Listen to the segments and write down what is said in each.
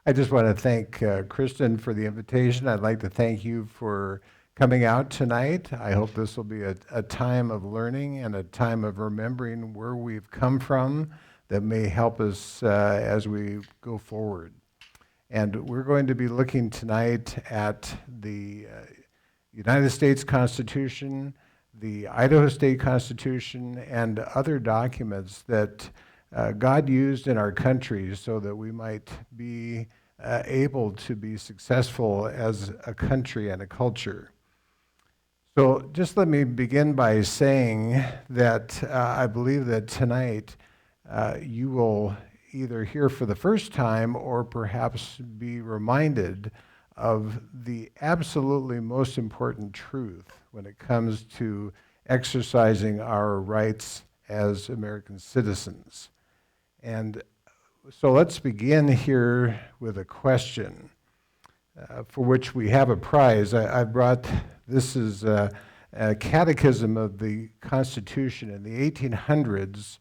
I just want to thank Kristen for the invitation. I'd like to thank you for coming out tonight. I hope this will be a time of learning and a time of remembering where we've come from that may help us as we go forward. And we're going to be looking tonight at the United States Constitution, the Idaho State Constitution, and other documents that God used in our country so that we might be able to be successful as a country and a culture. So just let me begin by saying that I believe that tonight you will either hear for the first time or perhaps be reminded of the absolutely most important truth when it comes to exercising our rights as American citizens. And so let's begin here with a question for which we have a prize. I brought, this is a catechism of the Constitution. In the 1800s,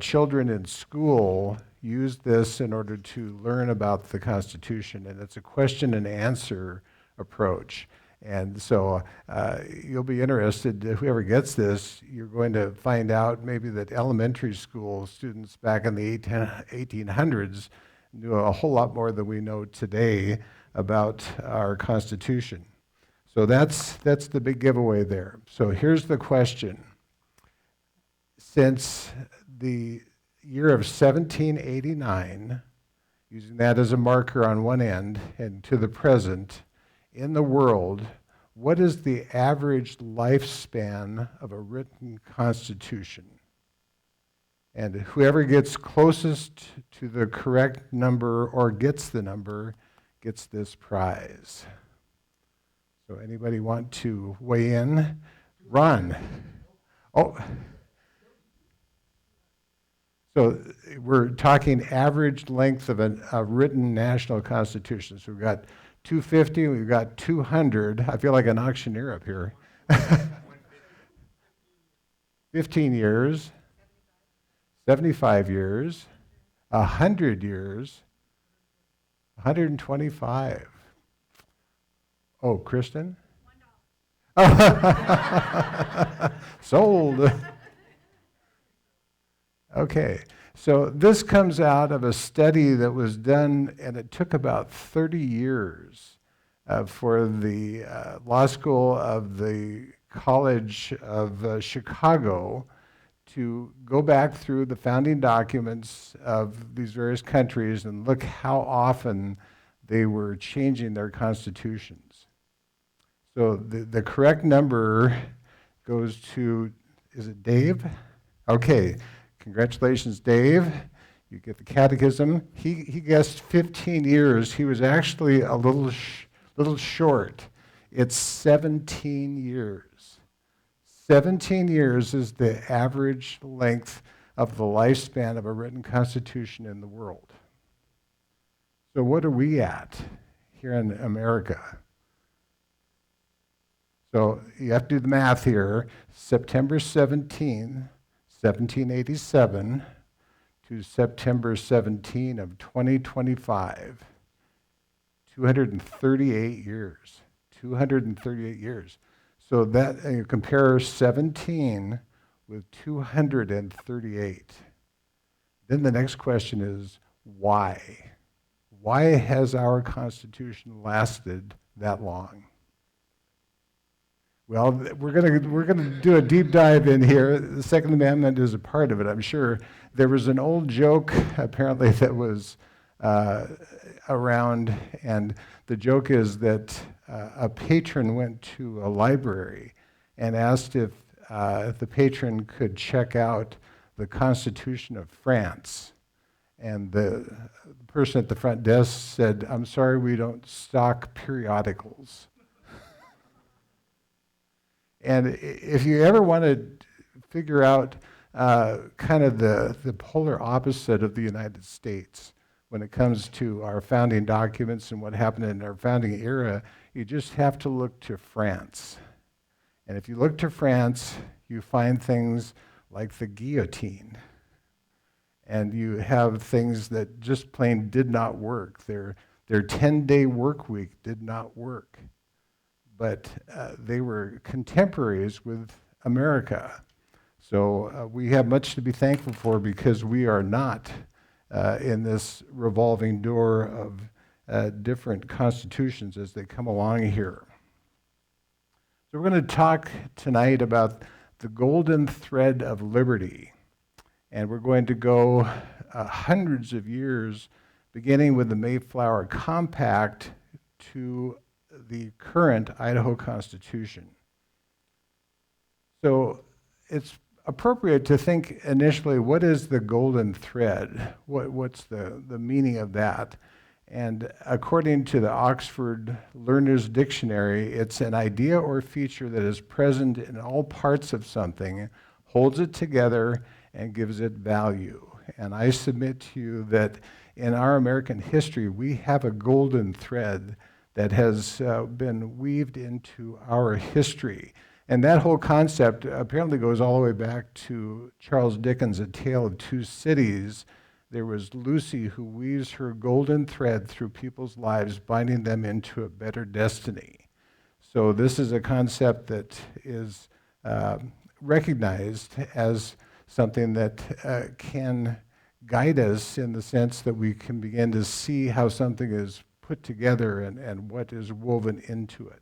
children in school used this in order to learn about the Constitution, and it's a question and answer approach. And so you'll be interested, whoever gets this, you're going to find out maybe that elementary school students back in the 1800s knew a whole lot more than we know today about our Constitution. So that's the big giveaway there. So here's the question. Since the year of 1789, using that as a marker on one end, and to the present, in the world, what is the average lifespan of a written constitution? And whoever gets closest to the correct number or gets the number gets this prize. So anybody want to weigh in? Ron. Oh. So we're talking average length of a written national constitution. So we've got 250, we've got 200. I feel like an auctioneer up here. 15 years, 75 years, 100 years, 125. Oh, Kristen? Sold. Okay, so this comes out of a study that was done, and it took about 30 years for the law school of the College of Chicago to go back through the founding documents of these various countries and look how often they were changing their constitutions. So the correct number goes to, is it Dave? Okay. Congratulations, Dave. You get the catechism. He guessed 15 years. He was actually a little short. It's 17 years. 17 years is the average length of the lifespan of a written constitution in the world. So what are we at here in America? So you have to do the math here. September 17, 1787 to September 17 of 2025, 238 years, 238 years. So that, you compare 17 with 238. Then the next question is, why? Why has our Constitution lasted that long? Well, we're gonna do a deep dive in here. The Second Amendment is a part of it, I'm sure. There was an old joke, apparently, that was around, and the joke is that a patron went to a library and asked if the patron could check out the Constitution of France. And the person at the front desk said, "I'm sorry, we don't stock periodicals." And if you ever want to figure out kind of the polar opposite of the United States when it comes to our founding documents and what happened in our founding era, you just have to look to France. And if you look to France, you find things like the guillotine. and you have things that just plain did not work. Their 10-day work week did not work, but they were contemporaries with America. So we have much to be thankful for because we are not in this revolving door of different constitutions as they come along here. So we're going to talk tonight about the golden thread of liberty. And we're going to go hundreds of years, beginning with the Mayflower Compact to the current Idaho Constitution. So it's appropriate to think initially, what is the golden thread? What's the meaning of that? And according to the Oxford Learner's Dictionary, it's an idea or feature that is present in all parts of something, holds it together, and gives it value. And I submit to you that in our American history, we have a golden thread that has been weaved into our history. And that whole concept apparently goes all the way back to Charles Dickens' A Tale of Two Cities. There was Lucy who weaves her golden thread through people's lives, binding them into a better destiny. So this is a concept that is recognized as something that can guide us in the sense that we can begin to see how something is put together and what is woven into it.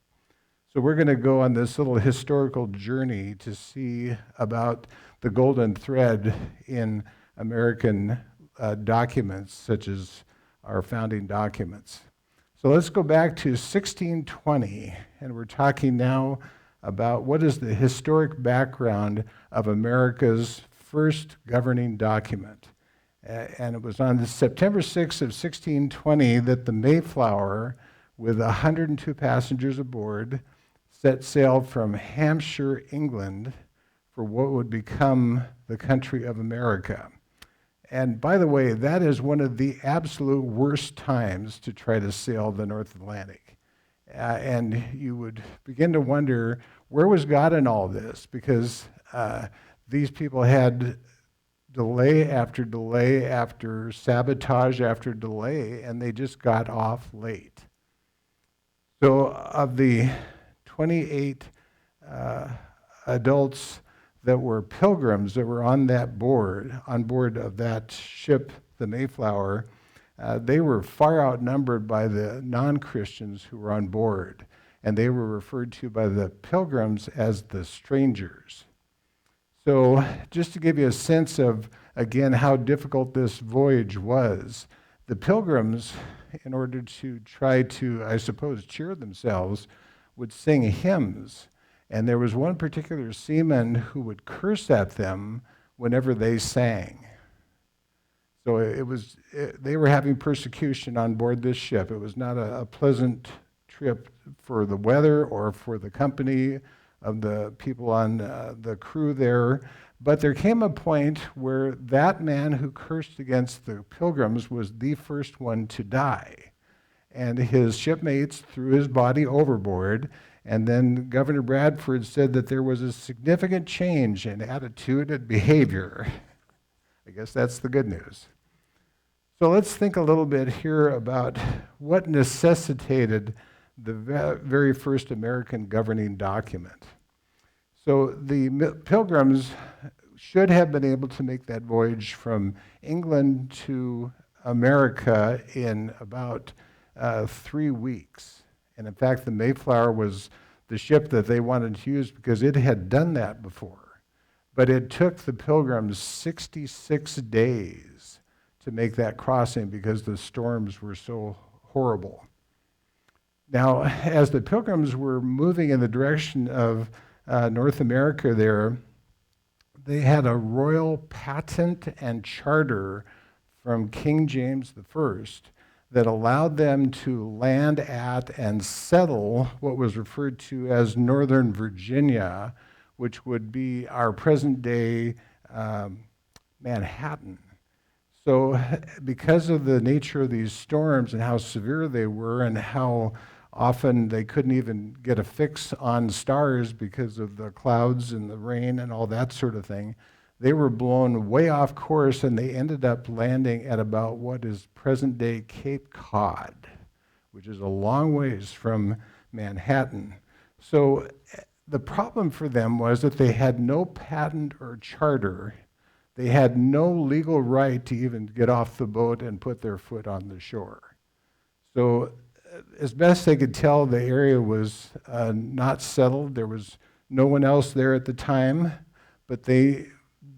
So we're going to go on this little historical journey to see about the golden thread in American documents, such as our founding documents. So let's go back to 1620, and we're talking now about what is the historic background of America's first governing document. And it was on September 6th of 1620 that the Mayflower, with 102 passengers aboard, set sail from Hampshire, England, for what would become the country of America. And by the way, that is one of the absolute worst times to try to sail the North Atlantic. And you would begin to wonder, where was God in all this? Because these people had delay after sabotage after delay, and they just got off late. So of the 28 adults that were pilgrims that were on board of that ship, the Mayflower, they were far outnumbered by the non-Christians who were on board, and they were referred to by the pilgrims as the strangers. So just to give you a sense of, again, how difficult this voyage was, the pilgrims, in order to try to, I suppose, cheer themselves, would sing hymns. And there was one particular seaman who would curse at them whenever they sang. So they were having persecution on board this ship. It was not a pleasant trip for the weather or for the company of the people on the crew there. But there came a point where that man who cursed against the pilgrims was the first one to die. And his shipmates threw his body overboard. And then Governor Bradford said that there was a significant change in attitude and behavior. I guess that's the good news. So let's think a little bit here about what necessitated the very first American governing document. So the pilgrims should have been able to make that voyage from England to America in about 3 weeks. And in fact, the Mayflower was the ship that they wanted to use because it had done that before. But it took the pilgrims 66 days to make that crossing because the storms were so horrible. Now, as the pilgrims were moving in the direction of North America there, they had a royal patent and charter from King James I that allowed them to land at and settle what was referred to as Northern Virginia, which would be our present-day Manhattan. So because of the nature of these storms and how severe they were and how often they couldn't even get a fix on stars because of the clouds and the rain and all that sort of thing, they were blown way off course and they ended up landing at about what is present-day Cape Cod, which is a long ways from Manhattan. So the problem for them was that they had no patent or charter. They had no legal right to even get off the boat and put their foot on the shore. So as best they could tell, the area was not settled. There was no one else there at the time, but they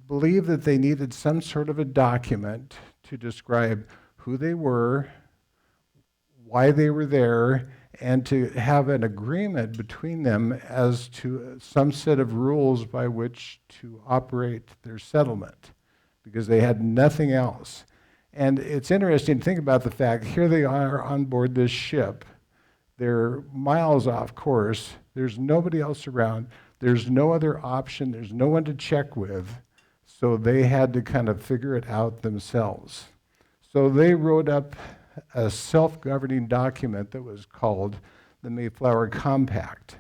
believed that they needed some sort of a document to describe who they were, why they were there, and to have an agreement between them as to some set of rules by which to operate their settlement, because they had nothing else. And it's interesting to think about the fact, here they are on board this ship. They're miles off course. There's nobody else around. There's no other option. There's no one to check with. So they had to kind of figure it out themselves. So they wrote up a self-governing document that was called the Mayflower Compact.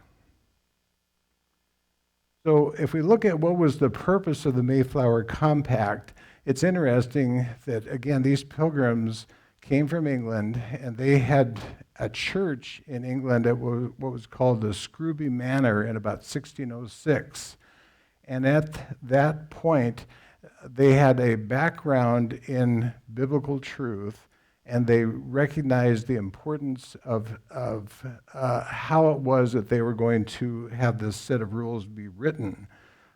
So if we look at what was the purpose of the Mayflower Compact, it's interesting that, again, these pilgrims came from England, and they had a church in England at what was called the Scrooby Manor in about 1606. And at that point, they had a background in biblical truth, and they recognized the importance of how it was that they were going to have this set of rules be written.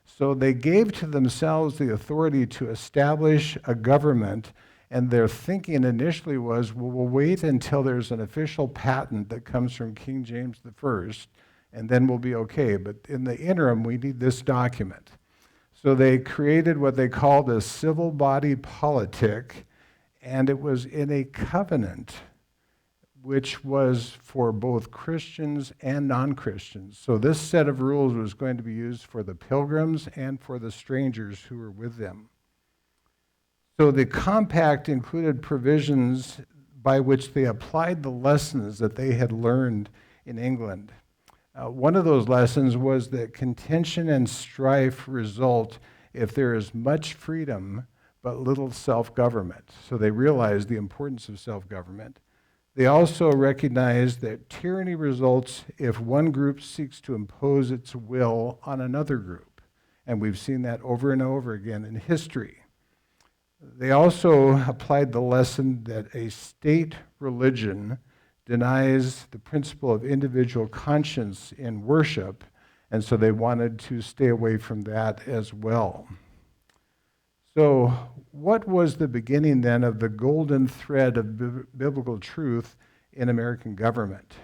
So they gave to themselves the authority to establish a government, and their thinking initially was, well, we'll wait until there's an official patent that comes from King James I, and then we'll be okay. But in the interim, we need this document. So they created what they called a civil body politic, and it was in a covenant which was for both Christians and non-Christians. So this set of rules was going to be used for the pilgrims and for the strangers who were with them. So the compact included provisions by which they applied the lessons that they had learned in England. One of those lessons was that contention and strife result if there is much freedom but little self-government. So they realized the importance of self-government. They also recognized that tyranny results if one group seeks to impose its will on another group. And we've seen that over and over again in history. They also applied the lesson that a state religion denies the principle of individual conscience in worship, and so they wanted to stay away from that as well. So what was the beginning then of the golden thread of biblical truth in American government?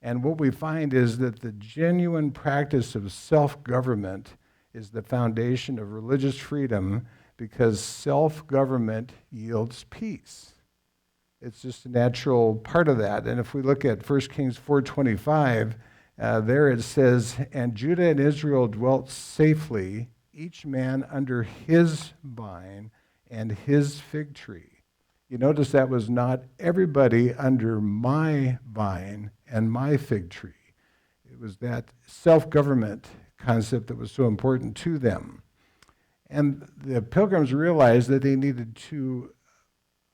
And what we find is that the genuine practice of self-government is the foundation of religious freedom, because self-government yields peace. It's just a natural part of that. And if we look at 1 Kings 4:25, there it says, "And Judah and Israel dwelt safely, each man under his vine and his fig tree." You notice that was not everybody under my vine and my fig tree. It was that self-government concept that was so important to them. And the pilgrims realized that they needed to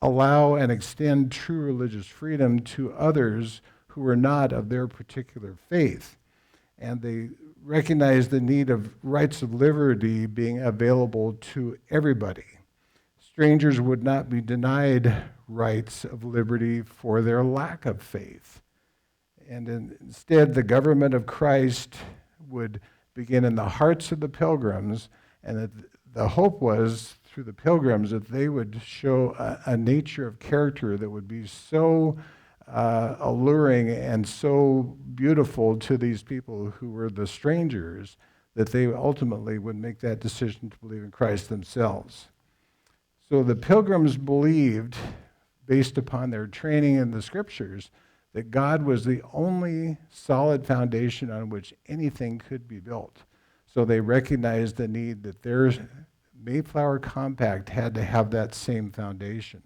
allow and extend true religious freedom to others who were not of their particular faith. And they recognized the need of rights of liberty being available to everybody. Strangers would not be denied rights of liberty for their lack of faith. And instead, the government of Christ would begin in the hearts of the pilgrims, and that the hope was through the pilgrims that they would show a nature of character that would be so alluring and so beautiful to these people who were the strangers, that they ultimately would make that decision to believe in Christ themselves. So the pilgrims believed, based upon their training in the scriptures, that God was the only solid foundation on which anything could be built. So they recognized the need that their Mayflower Compact had to have that same foundation.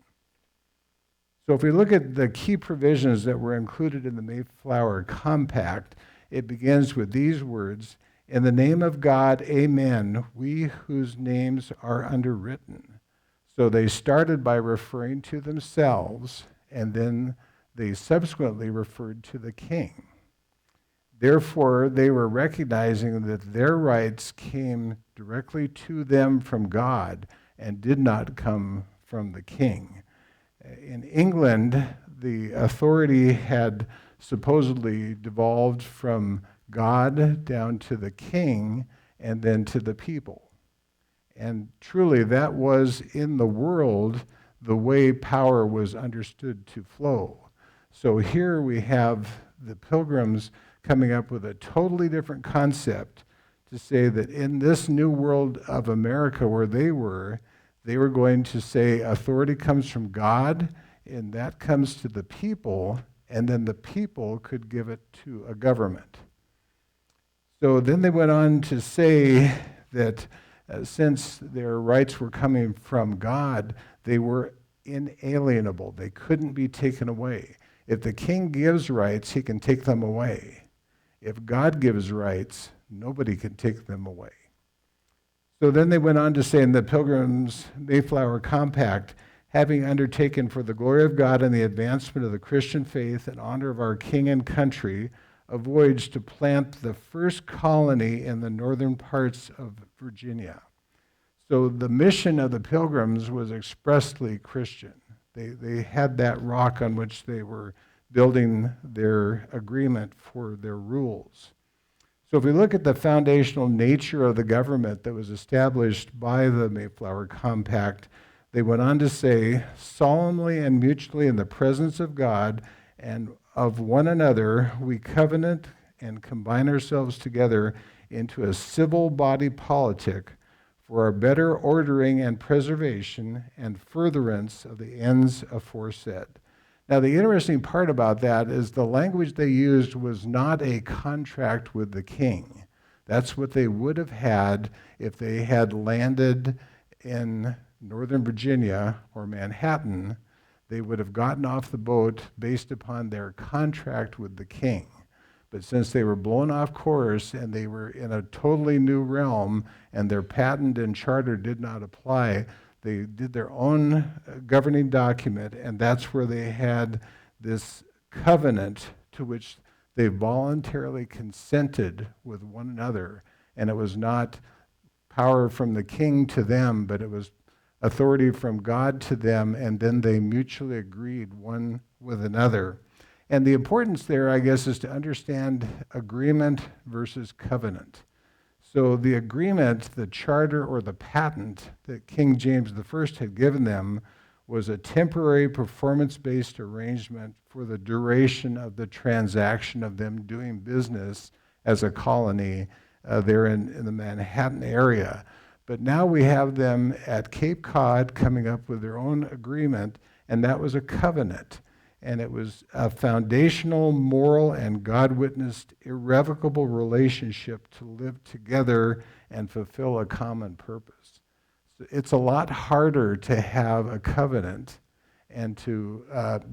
So if we look at the key provisions that were included in the Mayflower Compact, it begins with these words: In the name of God, amen, we whose names are underwritten. So they started by referring to themselves, and then they subsequently referred to the king. Therefore, they were recognizing that their rights came directly to them from God and did not come from the king. In England, the authority had supposedly devolved from God down to the king and then to the people. And truly, that was in the world the way power was understood to flow. So here we have the Pilgrims coming up with a totally different concept to say that in this new world of America where they were going to say authority comes from God, and that comes to the people, and then the people could give it to a government. So then they went on to say that since their rights were coming from God, they were inalienable. They couldn't be taken away. If the king gives rights, he can take them away. If God gives rights, nobody can take them away. So then they went on to say in the Pilgrims' Mayflower Compact, having undertaken for the glory of God and the advancement of the Christian faith and honor of our king and country, a voyage to plant the first colony in the northern parts of Virginia. So the mission of the Pilgrims was expressly Christian. They had that rock on which they were building their agreement for their rules. So if we look at the foundational nature of the government that was established by the Mayflower Compact, they went on to say, solemnly and mutually in the presence of God and of one another, we covenant and combine ourselves together into a civil body politic for our better ordering and preservation and furtherance of the ends aforesaid. Now, the interesting part about that is the language they used was not a contract with the king. That's what they would have had if they had landed in Northern Virginia or Manhattan. They would have gotten off the boat based upon their contract with the king. But since they were blown off course and they were in a totally new realm and their patent and charter did not apply, they did their own governing document, and that's where they had this covenant to which they voluntarily consented with one another. And it was not power from the king to them, but it was authority from God to them, and then they mutually agreed one with another. And the importance there, I guess, is to understand agreement versus covenant. So the agreement, the charter or the patent that King James I had given them was a temporary performance-based arrangement for the duration of the transaction of them doing business as a colony there in the Manhattan area. But now we have them at Cape Cod coming up with their own agreement, and that was a covenant. And it was a foundational, moral, and God-witnessed irrevocable relationship to live together and fulfill a common purpose. So it's a lot harder to have a covenant and to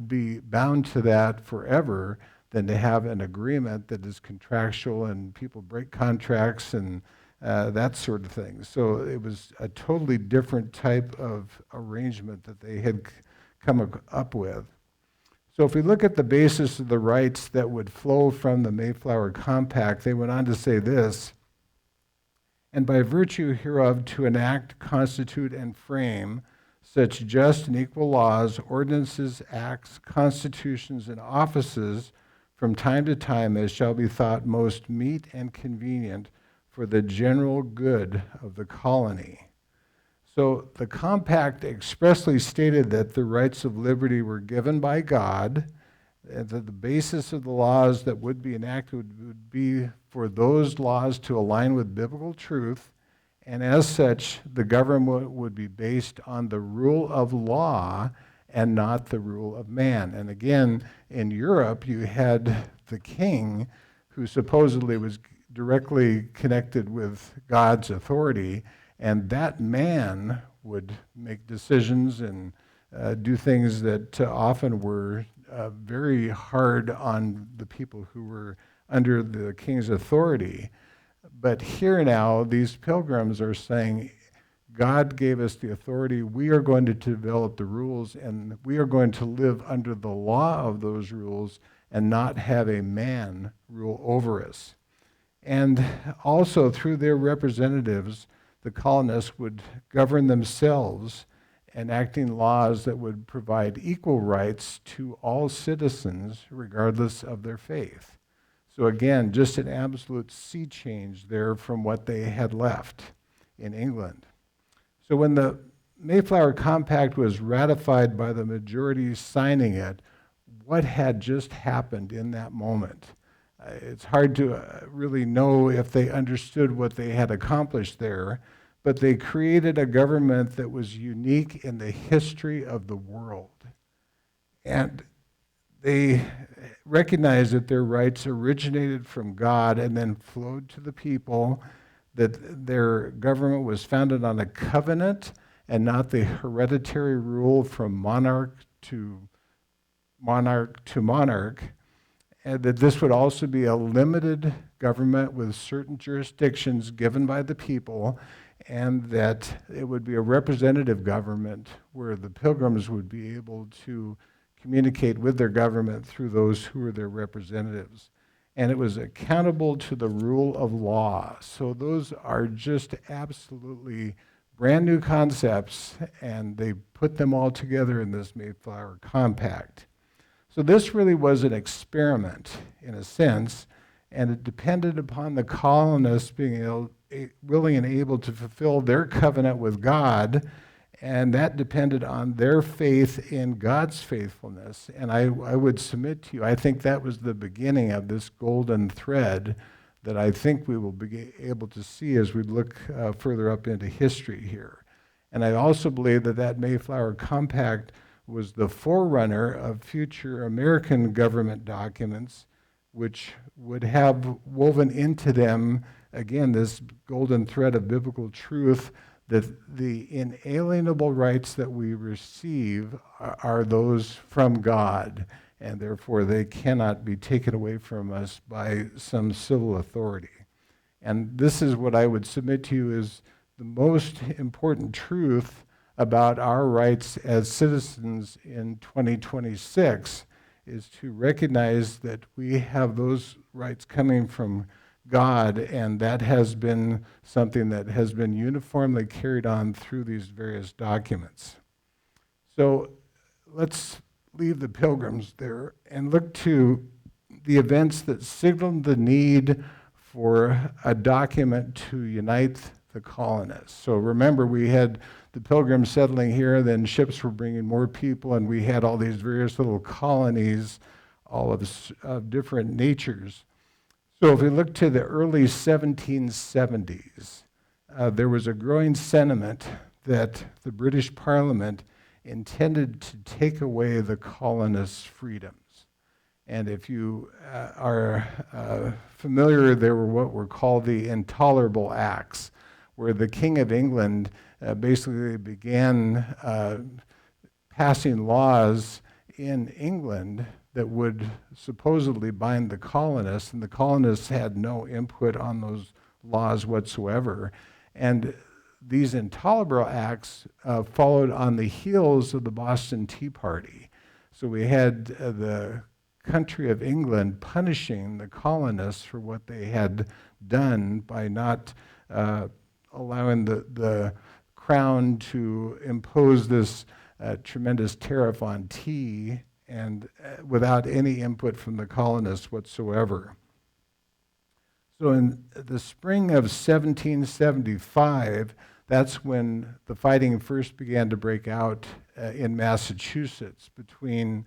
be bound to that forever than to have an agreement that is contractual and people break contracts and that sort of thing. So it was a totally different type of arrangement that they had come up with. So if we look at the basis of the rights that would flow from the Mayflower Compact, they went on to say this, and by virtue hereof to enact, constitute, and frame such just and equal laws, ordinances, acts, constitutions, and offices from time to time as shall be thought most meet and convenient for the general good of the colony. So the compact expressly stated that the rights of liberty were given by God, and that the basis of the laws that would be enacted would be for those laws to align with biblical truth, and as such, the government would be based on the rule of law and not the rule of man. And again, in Europe, you had the king who supposedly was directly connected with God's authority, and that man would make decisions and do things that often were very hard on the people who were under the king's authority. But here now, these pilgrims are saying, God gave us the authority. We are going to develop the rules, and we are going to live under the law of those rules and not have a man rule over us. And also, through their representatives, the colonists would govern themselves, enacting laws that would provide equal rights to all citizens, regardless of their faith. So again, just an absolute sea change there from what they had left in England. So when the Mayflower Compact was ratified by the majority signing it, what had just happened in that moment? It's hard to really know if they understood what they had accomplished there, but they created a government that was unique in the history of the world. And they recognized that their rights originated from God and then flowed to the people, that their government was founded on a covenant and not the hereditary rule from monarch to monarch, and that this would also be a limited government with certain jurisdictions given by the people, and that it would be a representative government where the pilgrims would be able to communicate with their government through those who were their representatives. And it was accountable to the rule of law. So those are just absolutely brand new concepts, and they put them all together in this Mayflower Compact. So this really was an experiment, in a sense, and it depended upon the colonists being willing and able to fulfill their covenant with God, and that depended on their faith in God's faithfulness. And I would submit to you, I think that was the beginning of this golden thread that I think we will be able to see as we look further up into history here. And I also believe that that Mayflower Compact was the forerunner of future American government documents, which would have woven into them, again, this golden thread of biblical truth that the inalienable rights that we receive are those from God, and therefore they cannot be taken away from us by some civil authority. And this is what I would submit to you is the most important truth about our rights as citizens in 2026, is to recognize that we have those rights coming from God, and that has been something that has been uniformly carried on through these various documents. So let's leave the pilgrims there and look to the events that signaled the need for a document to unite the colonists. So remember, we had the pilgrims settling here, then ships were bringing more people, and we had all these various little colonies, all of different natures. So if we look to the early 1770s, there was a growing sentiment that the British Parliament intended to take away the colonists' freedoms. And if you are familiar, there were what were called the Intolerable Acts, where the King of England basically began passing laws in England that would supposedly bind the colonists, and the colonists had no input on those laws whatsoever. And these Intolerable Acts followed on the heels of the Boston Tea Party. So we had the country of England punishing the colonists for what they had done by not allowing the crown to impose this tremendous tariff on tea, and without any input from the colonists whatsoever. So in the spring of 1775, that's when the fighting first began to break out in Massachusetts between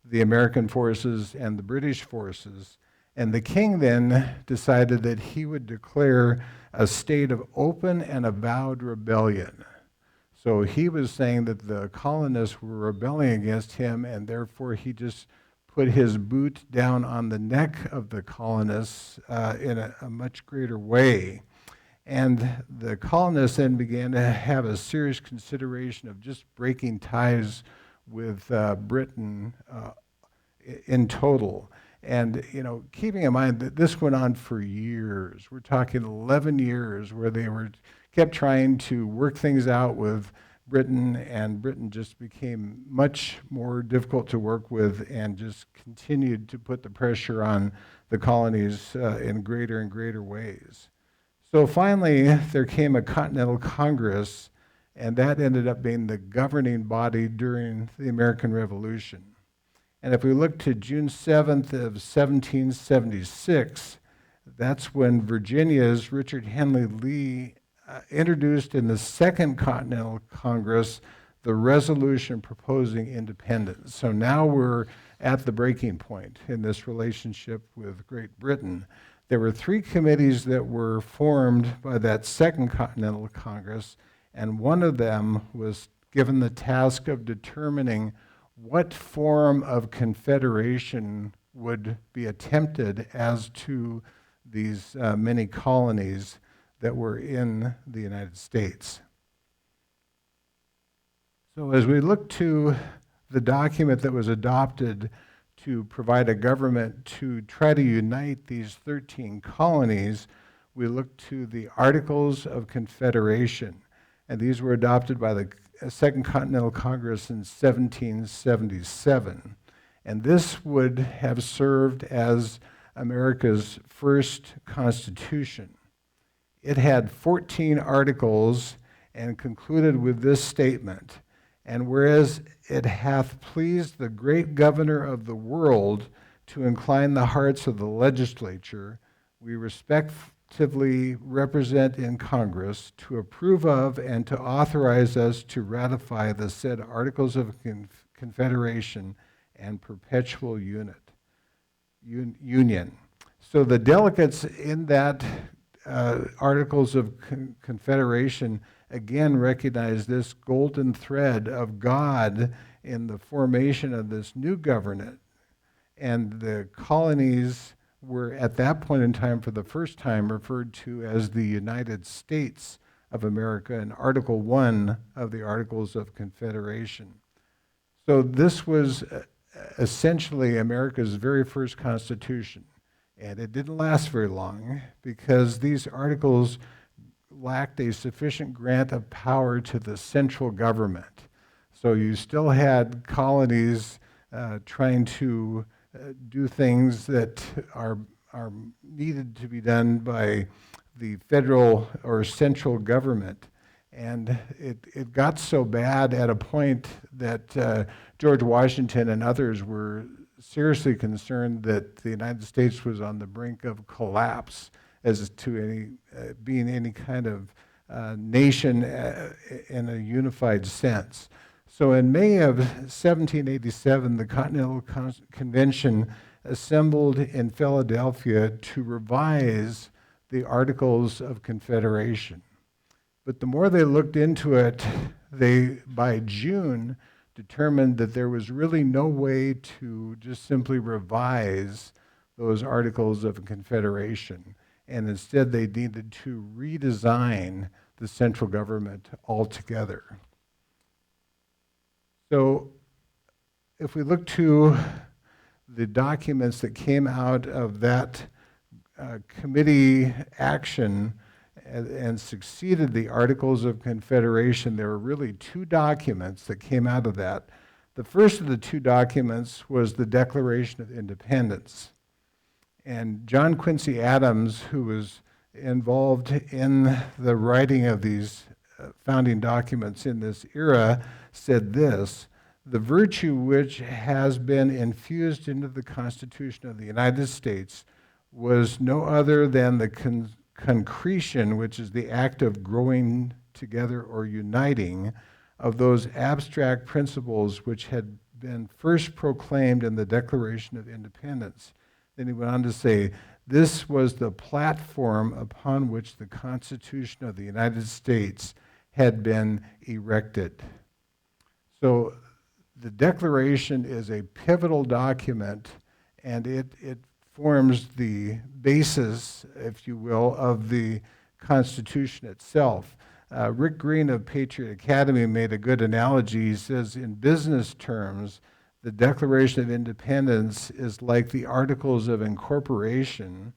the American forces and the British forces. And the king then decided that he would declare a state of open and avowed rebellion. So he was saying that the colonists were rebelling against him, and therefore he just put his boot down on the neck of the colonists in a much greater way. And the colonists then began to have a serious consideration of just breaking ties with Britain in total. And, keeping in mind that this went on for years, we're talking 11 years where they kept trying to work things out with Britain, and Britain just became much more difficult to work with and just continued to put the pressure on the colonies in greater and greater ways. So finally, there came a Continental Congress, and that ended up being the governing body during the American Revolution. And if we look to June 7th of 1776, that's when Virginia's Richard Henry Lee introduced in the Second Continental Congress the resolution proposing independence. So now we're at the breaking point in this relationship with Great Britain. There were 3 committees that were formed by that Second Continental Congress, and one of them was given the task of determining what form of confederation would be attempted as to these many colonies that were in the United States. So as we look to the document that was adopted to provide a government to try to unite these 13 colonies, we look to the Articles of Confederation. And these were adopted by the Second Continental Congress in 1777. And this would have served as America's first constitution. It had 14 articles and concluded with this statement: "And whereas it hath pleased the great governor of the world to incline the hearts of the legislature, we respectively represent in Congress to approve of and to authorize us to ratify the said Articles of Confederation and perpetual union." So the delegates in that Articles of Confederation again recognize this golden thread of God in the formation of this new government. And the colonies were at that point in time, for the first time, referred to as the United States of America in Article 1 of the Articles of Confederation. So this was essentially America's very first constitution. And it didn't last very long because these articles lacked a sufficient grant of power to the central government. So you still had colonies trying to do things that are needed to be done by the federal or central government. And it got so bad at a point that George Washington and others were seriously concerned that the United States was on the brink of collapse as to being any kind of nation in a unified sense. So in May of 1787, the Continental Convention assembled in Philadelphia to revise the Articles of Confederation. But the more they looked into it, they, by June, determined that there was really no way to just simply revise those Articles of Confederation. And instead, they needed to redesign the central government altogether. So if we look to the documents that came out of that committee action and succeeded the Articles of Confederation, there were really 2 documents that came out of that. The first of the 2 documents was the Declaration of Independence. And John Quincy Adams, who was involved in the writing of these founding documents in this era, said this: "The virtue which has been infused into the Constitution of the United States was no other than the concretion, which is the act of growing together or uniting, of those abstract principles which had been first proclaimed in the Declaration of Independence." Then he went on to say, "This was the platform upon which the Constitution of the United States had been erected." So the Declaration is a pivotal document, and it forms the basis, if you will, of the Constitution itself. Rick Green of Patriot Academy made a good analogy. He says, in business terms, the Declaration of Independence is like the Articles of Incorporation,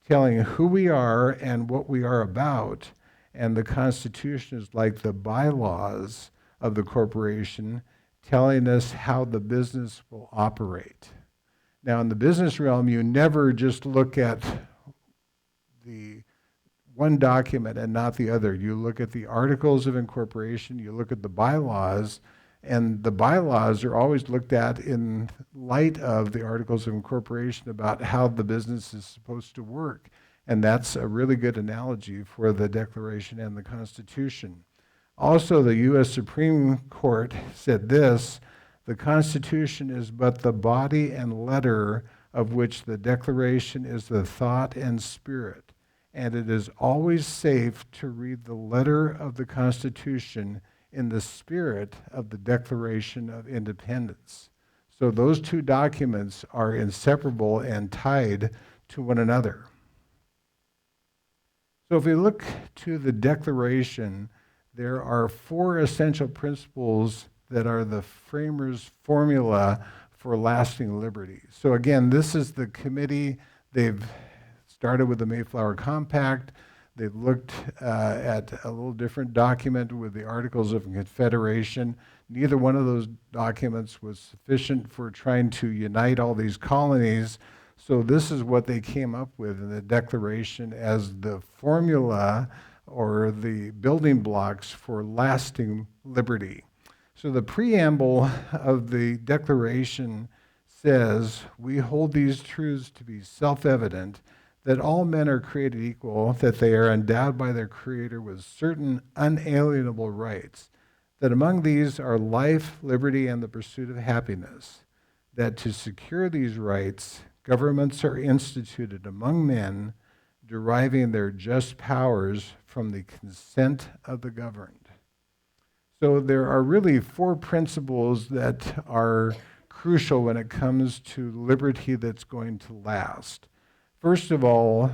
telling who we are and what we are about, and the Constitution is like the bylaws of the corporation, telling us how the business will operate. Now, in the business realm, you never just look at the one document and not the other. You look at the Articles of Incorporation, you look at the bylaws, and the bylaws are always looked at in light of the Articles of Incorporation about how the business is supposed to work. And that's a really good analogy for the Declaration and the Constitution. Also, the U.S. Supreme Court said this: the Constitution is but the body and letter of which the Declaration is the thought and spirit. And it is always safe to read the letter of the Constitution in the spirit of the Declaration of Independence. So those two documents are inseparable and tied to one another. So if we look to the Declaration, there are four essential principles that are the framers' formula for lasting liberty. So again, this is the committee. They've started with the Mayflower Compact. They've looked at a little different document with the Articles of Confederation. Neither one of those documents was sufficient for trying to unite all these colonies. So this is what they came up with in the Declaration as the formula or the building blocks for lasting liberty. So the preamble of the Declaration says, "We hold these truths to be self-evident, that all men are created equal, that they are endowed by their Creator with certain unalienable rights, that among these are life, liberty, and the pursuit of happiness, that to secure these rights, governments are instituted among men, deriving their just powers from the consent of the governed." So there are really four principles that are crucial when it comes to liberty that's going to last. First of all,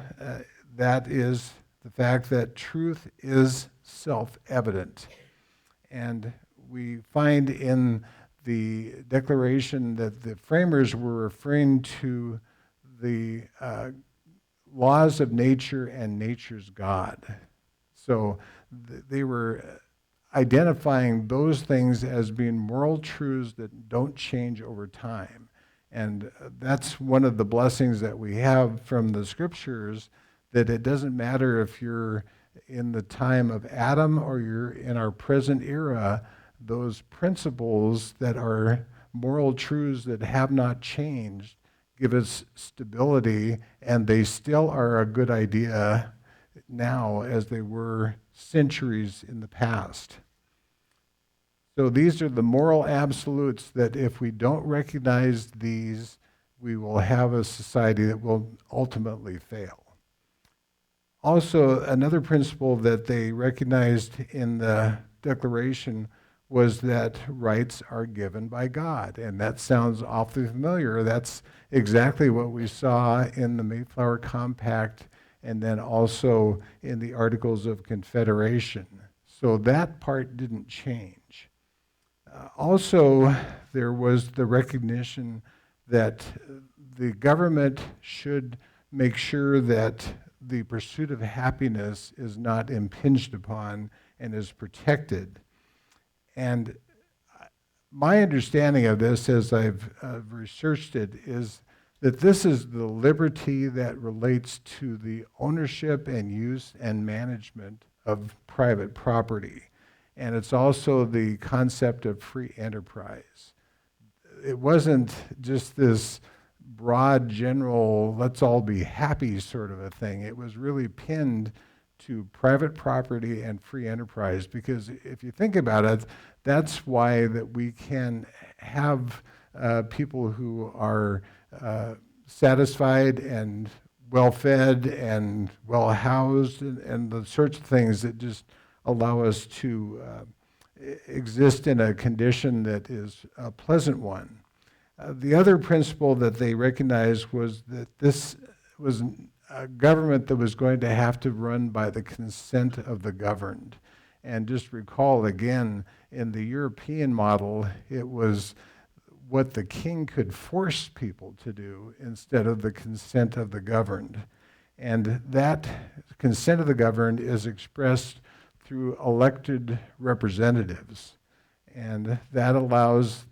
that is the fact that truth is self-evident. And we find in the Declaration that the framers were referring to the laws of nature and nature's God. So they were identifying those things as being moral truths that don't change over time. And that's one of the blessings that we have from the scriptures, that it doesn't matter if you're in the time of Adam or you're in our present era, those principles that are moral truths that have not changed give us stability, and they still are a good idea now as they were centuries in the past. So these are the moral absolutes that if we don't recognize these, we will have a society that will ultimately fail. Also, another principle that they recognized in the Declaration was that rights are given by God. And that sounds awfully familiar. That's exactly what we saw in the Mayflower Compact and then also in the Articles of Confederation. So that part didn't change. Also, there was the recognition that the government should make sure that the pursuit of happiness is not impinged upon and is protected. And my understanding of this, as I've researched it, is that this is the liberty that relates to the ownership and use and management of private property. And it's also the concept of free enterprise. It wasn't just this broad, general, let's all be happy sort of a thing. It was really pinned to private property and free enterprise, because if you think about it, that's why that we can have people who are satisfied and well-fed and well-housed and the sorts of things that just allow us to exist in a condition that is a pleasant one. The other principle that they recognized was that this was a government that was going to have to run by the consent of the governed. And just recall again, in the European model, it was what the king could force people to do instead of the consent of the governed. And that consent of the governed is expressed through elected representatives. And that allows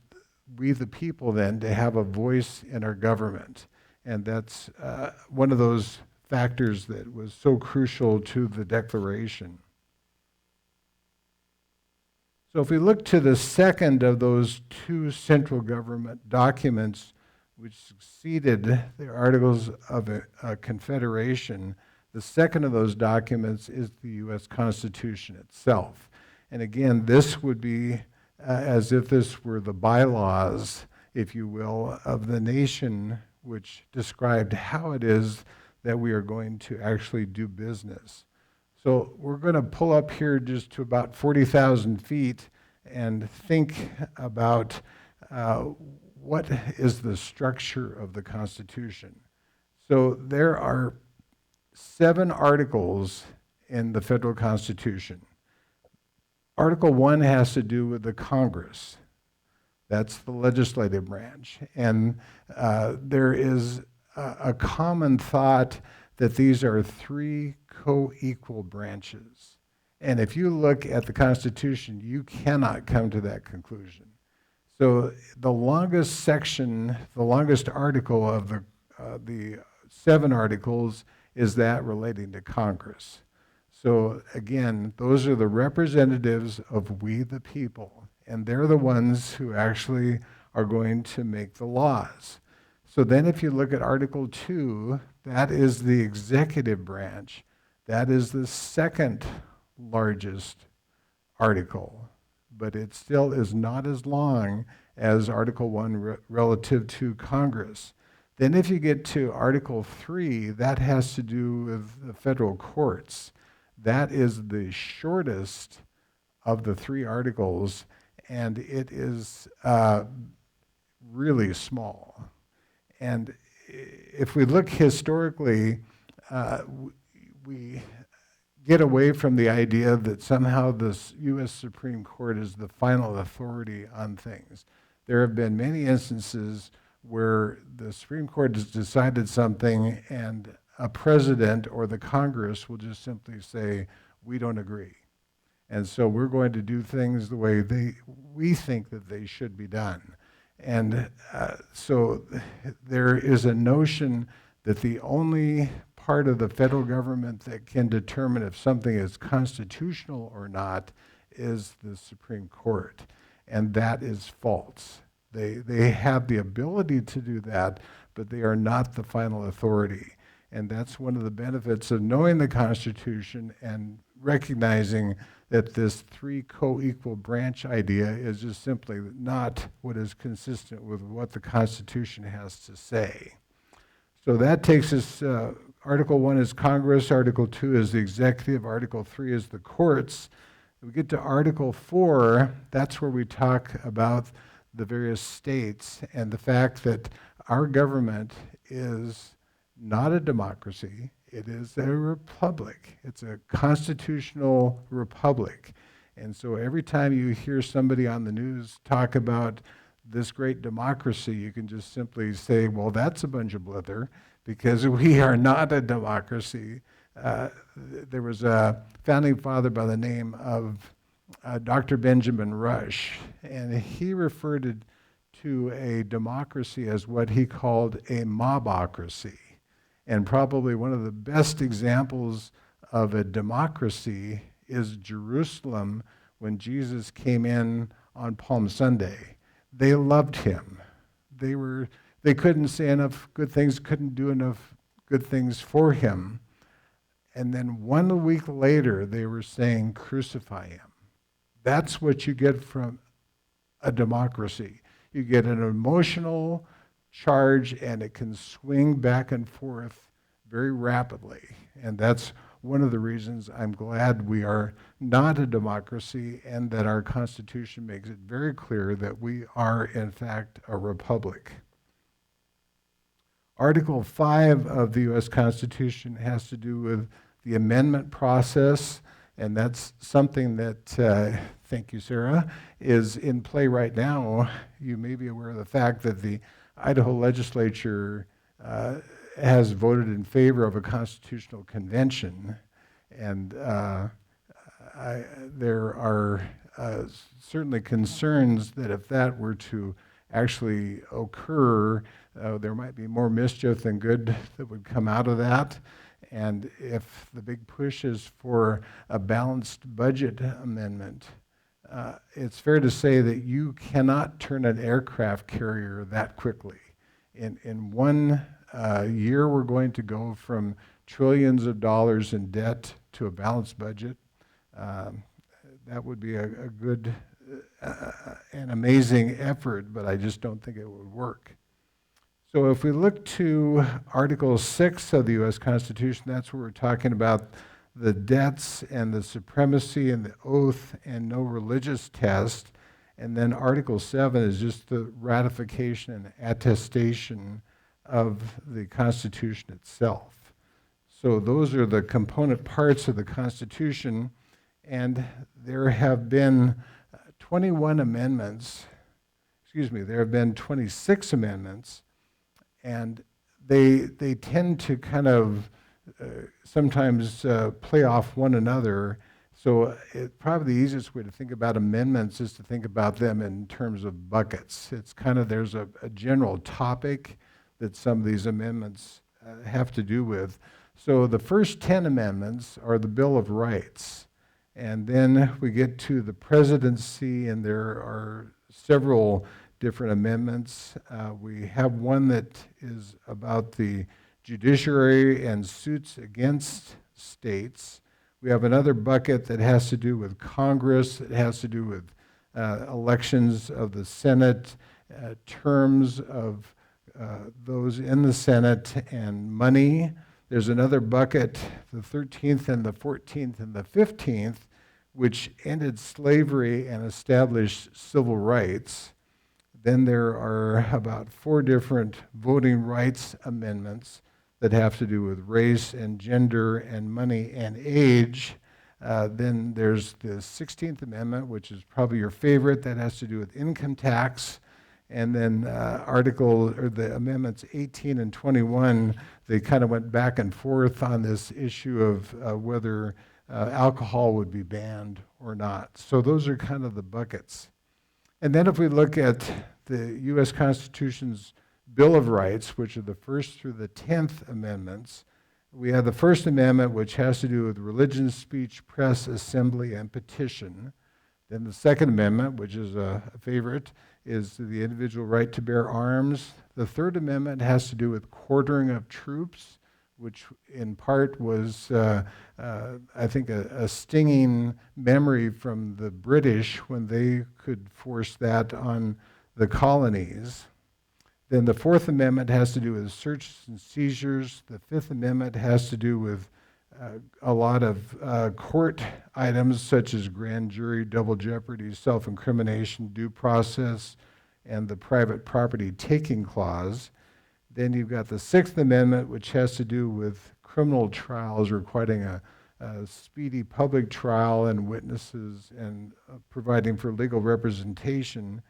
we, the people, then to have a voice in our government. And that's one of those factors that was so crucial to the Declaration. So if we look to the second of those two central government documents which succeeded the Articles of Confederation, the second of those documents is the U.S. Constitution itself. And again, this would be as if this were the bylaws, if you will, of the nation, which described how it is that we are going to actually do business. So we're going to pull up here just to about 40,000 feet and think about what is the structure of the Constitution. So there are 7 articles in the federal Constitution. Article 1 has to do with the Congress. That's the legislative branch. And there is a common thought that these are 3 co-equal branches. And if you look at the Constitution, you cannot come to that conclusion. So the longest section, the longest article of the 7 articles is that relating to Congress. So again, those are the representatives of we the people, and they're the ones who actually are going to make the laws. So then if you look at Article 2, that is the executive branch. That is the second largest article, but it still is not as long as Article 1 relative to Congress. Then if you get to Article 3, that has to do with the federal courts. That is the shortest of the 3 articles, and it is really small. And if we look historically, we get away from the idea that somehow the U.S. Supreme Court is the final authority on things. There have been many instances where the Supreme Court has decided something and a president or the Congress will just simply say, we don't agree. And so we're going to do things the way we think that they should be done. And so there is a notion that the only part of the federal government that can determine if something is constitutional or not is the Supreme Court. And that is false. They have the ability to do that, but they are not the final authority. And that's one of the benefits of knowing the Constitution and recognizing that this 3 co-equal branch idea is just simply not what is consistent with what the Constitution has to say. So that takes us, Article 1 is Congress, Article 2 is the executive, Article 3 is the courts. We get to Article 4, that's where we talk about the various states and the fact that our government is not a democracy, it is a republic. It's a constitutional republic. And so every time you hear somebody on the news talk about this great democracy, you can just simply say, well, that's a bunch of blither, because we are not a democracy. There was a founding father by the name of Dr. Benjamin Rush, and he referred to a democracy as what he called a mobocracy. And probably one of the best examples of a democracy is Jerusalem when Jesus came in on Palm Sunday. They loved him. They couldn't say enough good things, couldn't do enough good things for him. And then 1 week later, they were saying, crucify him. That's what you get from a democracy. You get an emotional charge, and it can swing back and forth very rapidly. And that's one of the reasons I'm glad we are not a democracy and that our Constitution makes it very clear that we are, in fact, a republic. Article 5 of the U.S. Constitution has to do with the amendment process. And that's something that, thank you, Sarah, is in play right now. You may be aware of the fact that the Idaho legislature uh, has voted in favor of a constitutional convention. And I, there are certainly concerns that if that were to actually occur, there might be more mischief than good that would come out of that. And if the big push is for a balanced budget amendment, it's fair to say that you cannot turn an aircraft carrier that quickly. In one year, we're going to go from trillions of dollars in debt to a balanced budget. Um, that would be a good and amazing effort, but I just don't think it would work. So if we look to Article 6 of the U.S. Constitution, that's where we're talking about the debts and the supremacy and the oath and no religious test. And then Article 7 is just the ratification and attestation of the Constitution itself. So those are the component parts of the Constitution, and there have been 21 amendments, there have been 26 amendments, and they tend to kind of sometimes play off one another. So probably the easiest way to think about amendments is to think about them in terms of buckets. It's kind of, there's a general topic that some of these amendments have to do with. So the first 10 amendments are the Bill of Rights. And then we get to the presidency, and there are several different amendments. We have one that is about the judiciary and suits against states. We have another bucket that has to do with Congress. It has to do with elections of the Senate, terms of those in the Senate, and money. There's another bucket, the 13th and the 14th and the 15th, which ended slavery and established civil rights. Then there are about 4 different voting rights amendments that have to do with race and gender and money and age. Then there's the 16th Amendment, which is probably your favorite, that has to do with income tax. And then the amendments 18 and 21, they kind of went back and forth on this issue of whether alcohol would be banned or not. So those are kind of the buckets. And then if we look at the U.S. Constitution's Bill of Rights, which are the first through the 10th amendments, we have the First Amendment, which has to do with religion, speech, press, assembly, and petition. Then the Second Amendment, which is a favorite, is the individual right to bear arms. The Third Amendment has to do with quartering of troops, which in part was, I think, a stinging memory from the British when they could force that on the colonies. Then the Fourth Amendment has to do with searches and seizures. The Fifth Amendment has to do with a lot of court items such as grand jury, double jeopardy, self-incrimination, due process, and the private property taking clause. Then you've got the Sixth Amendment, which has to do with criminal trials requiring a speedy public trial and witnesses and providing for legal representation.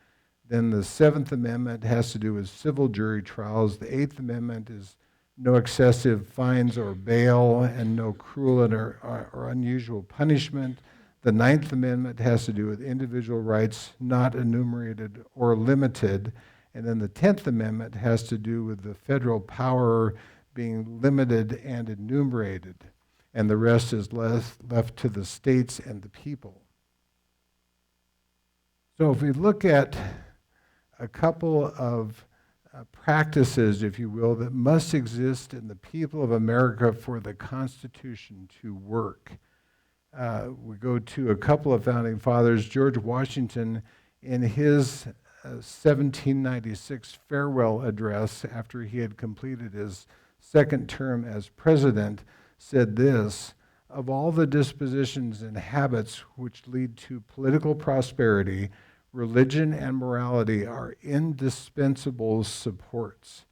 Then the Seventh Amendment has to do with civil jury trials. The Eighth Amendment is no excessive fines or bail and no cruel or unusual punishment. The Ninth Amendment has to do with individual rights not enumerated or limited. And then the 10th Amendment has to do with the federal power being limited and enumerated. And the rest is left to the states and the people. So if we look at a couple of practices, if you will, that must exist in the people of America for the Constitution to work. We go to a couple of founding fathers. George Washington, in his 1796 farewell address after he had completed his second term as president, said this: "Of all the dispositions and habits which lead to political prosperity, religion and morality are indispensable supports."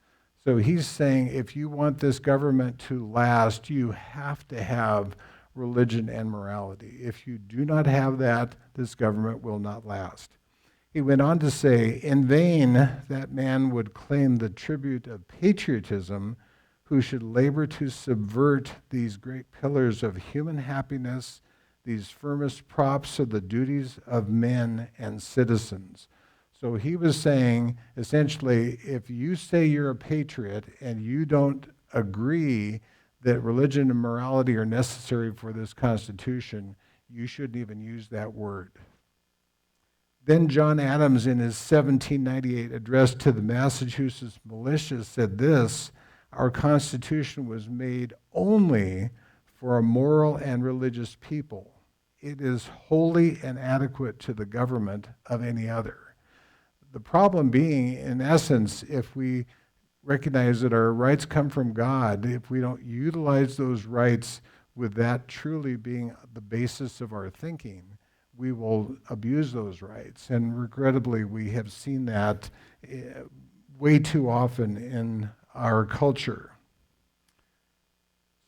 So he's saying if you want this government to last, you have to have religion, and morality. If you do not have that, this government will not last. He went on to say, in vain that man would claim the tribute of patriotism who should labor to subvert these great pillars of human happiness, these firmest props of the duties of men and citizens. So he was saying, essentially, if you say you're a patriot and you don't agree that religion and morality are necessary for this Constitution, you shouldn't even use that word. Then John Adams, in his 1798 address to the Massachusetts militia, said this: our Constitution was made only for a moral and religious people. It is wholly inadequate to the government of any other. The problem being, in essence, if we recognize that our rights come from God, if we don't utilize those rights with that truly being the basis of our thinking, we will abuse those rights. And regrettably, we have seen that way too often in our culture.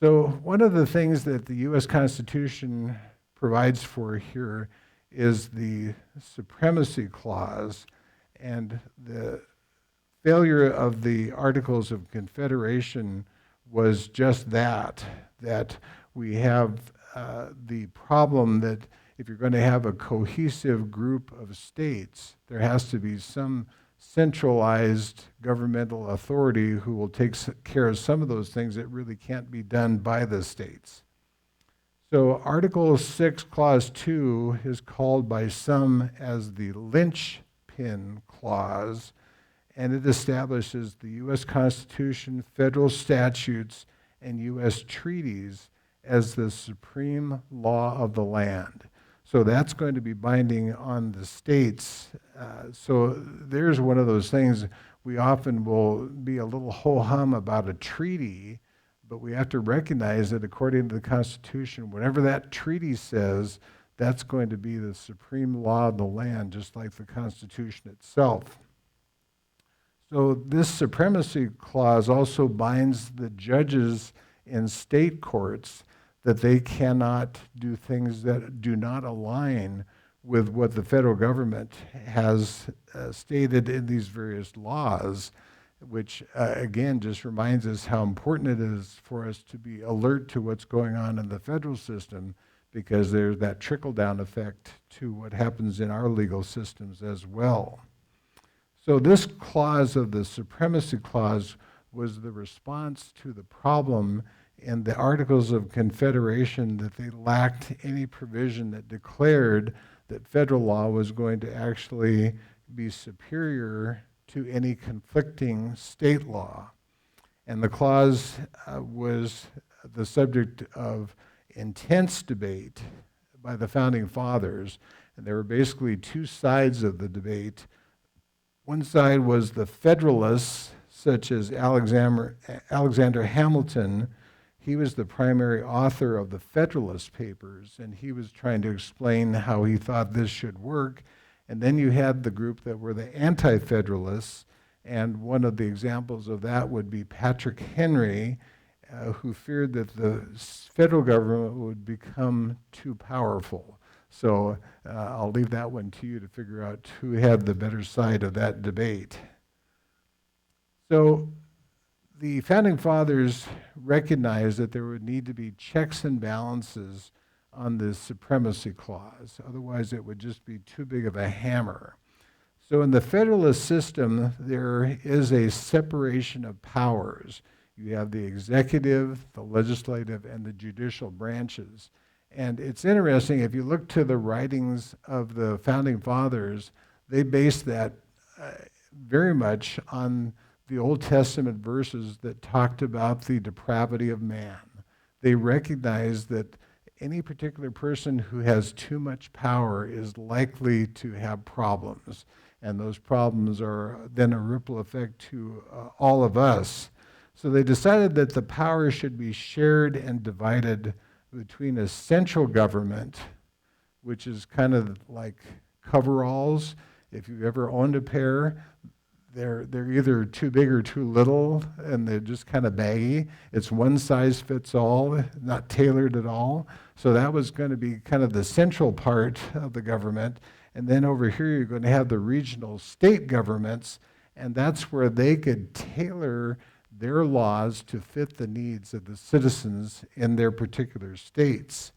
So one of the things that the U.S. Constitution provides for here is the Supremacy Clause, and the failure of the Articles of Confederation was just that we have the problem that if you're going to have a cohesive group of states, there has to be some centralized governmental authority who will take care of some of those things that really can't be done by the states. So Article 6, Clause 2 is called by some as the linchpin clause, and it establishes the U.S. Constitution, federal statutes, and U.S. treaties as the supreme law of the land. So that's going to be binding on the states. So there's one of those things, we often will be a little ho-hum about a treaty, but we have to recognize that according to the Constitution, whatever that treaty says, that's going to be the supreme law of the land, just like the Constitution itself. So this Supremacy Clause also binds the judges in state courts that they cannot do things that do not align with what the federal government has stated in these various laws, which again just reminds us how important it is for us to be alert to what's going on in the federal system, because there's that trickle-down effect to what happens in our legal systems as well. So this clause of the Supremacy Clause was the response to the problem in the Articles of Confederation that they lacked any provision that declared that federal law was going to actually be superior to any conflicting state law. And the clause was the subject of intense debate by the Founding Fathers, and there were basically two sides of the debate. One side was the Federalists, such as Alexander Hamilton. He was the primary author of the Federalist Papers, and he was trying to explain how he thought this should work. And then you had the group that were the Anti-Federalists, and one of the examples of that would be Patrick Henry, who feared that the federal government would become too powerful. So I'll leave that one to you to figure out who had the better side of that debate. So the Founding Fathers recognized that there would need to be checks and balances on the Supremacy Clause. Otherwise, it would just be too big of a hammer. So in the Federalist system, there is a separation of powers. You have the executive, the legislative, and the judicial branches. And it's interesting, if you look to the writings of the Founding Fathers, they based that very much on the Old Testament verses that talked about the depravity of man. They recognized that any particular person who has too much power is likely to have problems. And those problems are then a ripple effect to all of us. So they decided that the power should be shared and divided between a central government, which is kind of like coveralls. If you've ever owned a pair, they're either too big or too little, and they're just kind of baggy. It's one size fits all, not tailored at all. So that was going to be kind of the central part of the government. And then over here, you're going to have the regional state governments, and that's where they could tailor their laws to fit the needs of the citizens in their particular states.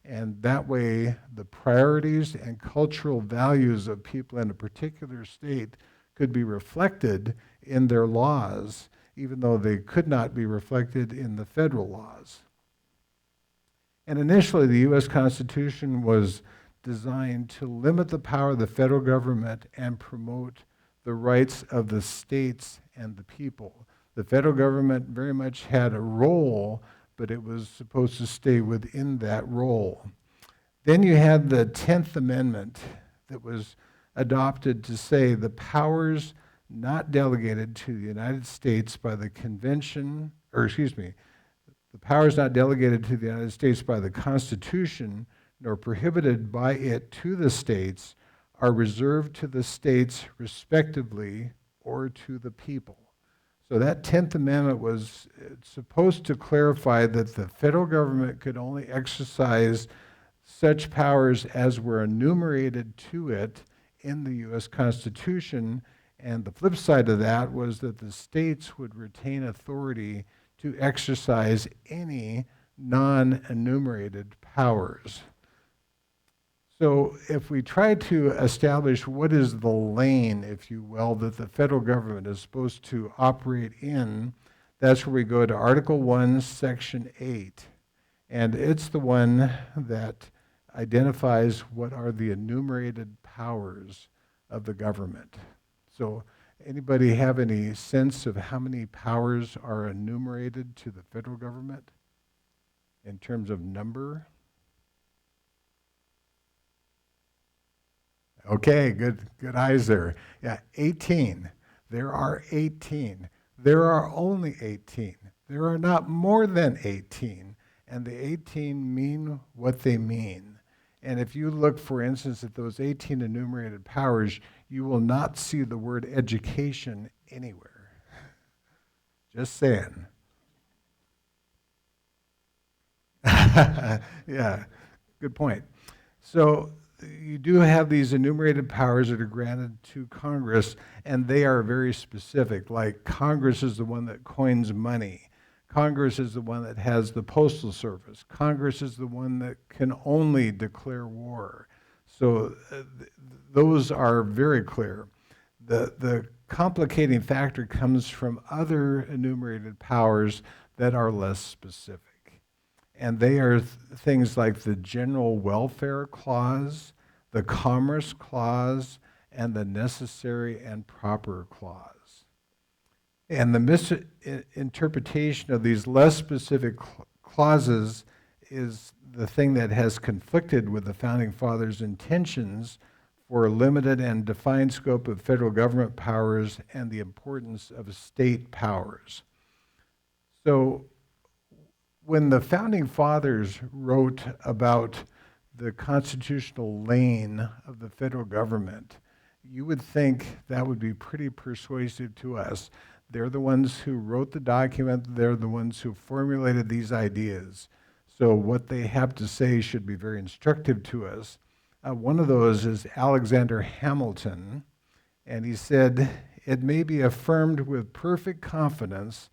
And that way, the priorities and cultural values of people in a particular state could be reflected in their laws, even though they could not be reflected in the federal laws. And initially, the U.S. Constitution was designed to limit the power of the federal government and promote the rights of the states and the people. The federal government very much had a role, but it was supposed to stay within that role. Then you had the 10th Amendment that was adopted to say the powers not delegated to the United States by the convention, the powers not delegated to the United States by the Constitution nor prohibited by it to the states are reserved to the states respectively or to the people. So that 10th Amendment was supposed to clarify that the federal government could only exercise such powers as were enumerated to it in the U.S. Constitution, and the flip side of that was that the states would retain authority to exercise any non-enumerated powers. So if we try to establish what is the lane, if you will, that the federal government is supposed to operate in, that's where we go to Article 1, Section 8. And it's the one that identifies what are the enumerated powers of the government. So anybody have any sense of how many powers are enumerated to the federal government in terms of number? Okay, good eyes there. Yeah, 18. There are 18. There are only 18. There are not more than 18. And the 18 mean what they mean. And if you look, for instance, at those 18 enumerated powers, you will not see the word education anywhere. Just saying. Yeah, good point. So you do have these enumerated powers that are granted to Congress, and they are very specific. Like Congress is the one that coins money. Congress is the one that has the Postal Service. Congress is the one that can only declare war. So those are very clear. The complicating factor comes from other enumerated powers that are less specific. And they are things like the General Welfare Clause, the Commerce Clause, and the Necessary and Proper Clause. And the misinterpretation of these less specific clauses is the thing that has conflicted with the Founding Fathers' intentions for a limited and defined scope of federal government powers and the importance of state powers. So when the Founding Fathers wrote about the constitutional lane of the federal government, you would think that would be pretty persuasive to us. They're the ones who wrote the document. They're the ones who formulated these ideas. So what they have to say should be very instructive to us. One of those is Alexander Hamilton, and he said, "It may be affirmed with perfect confidence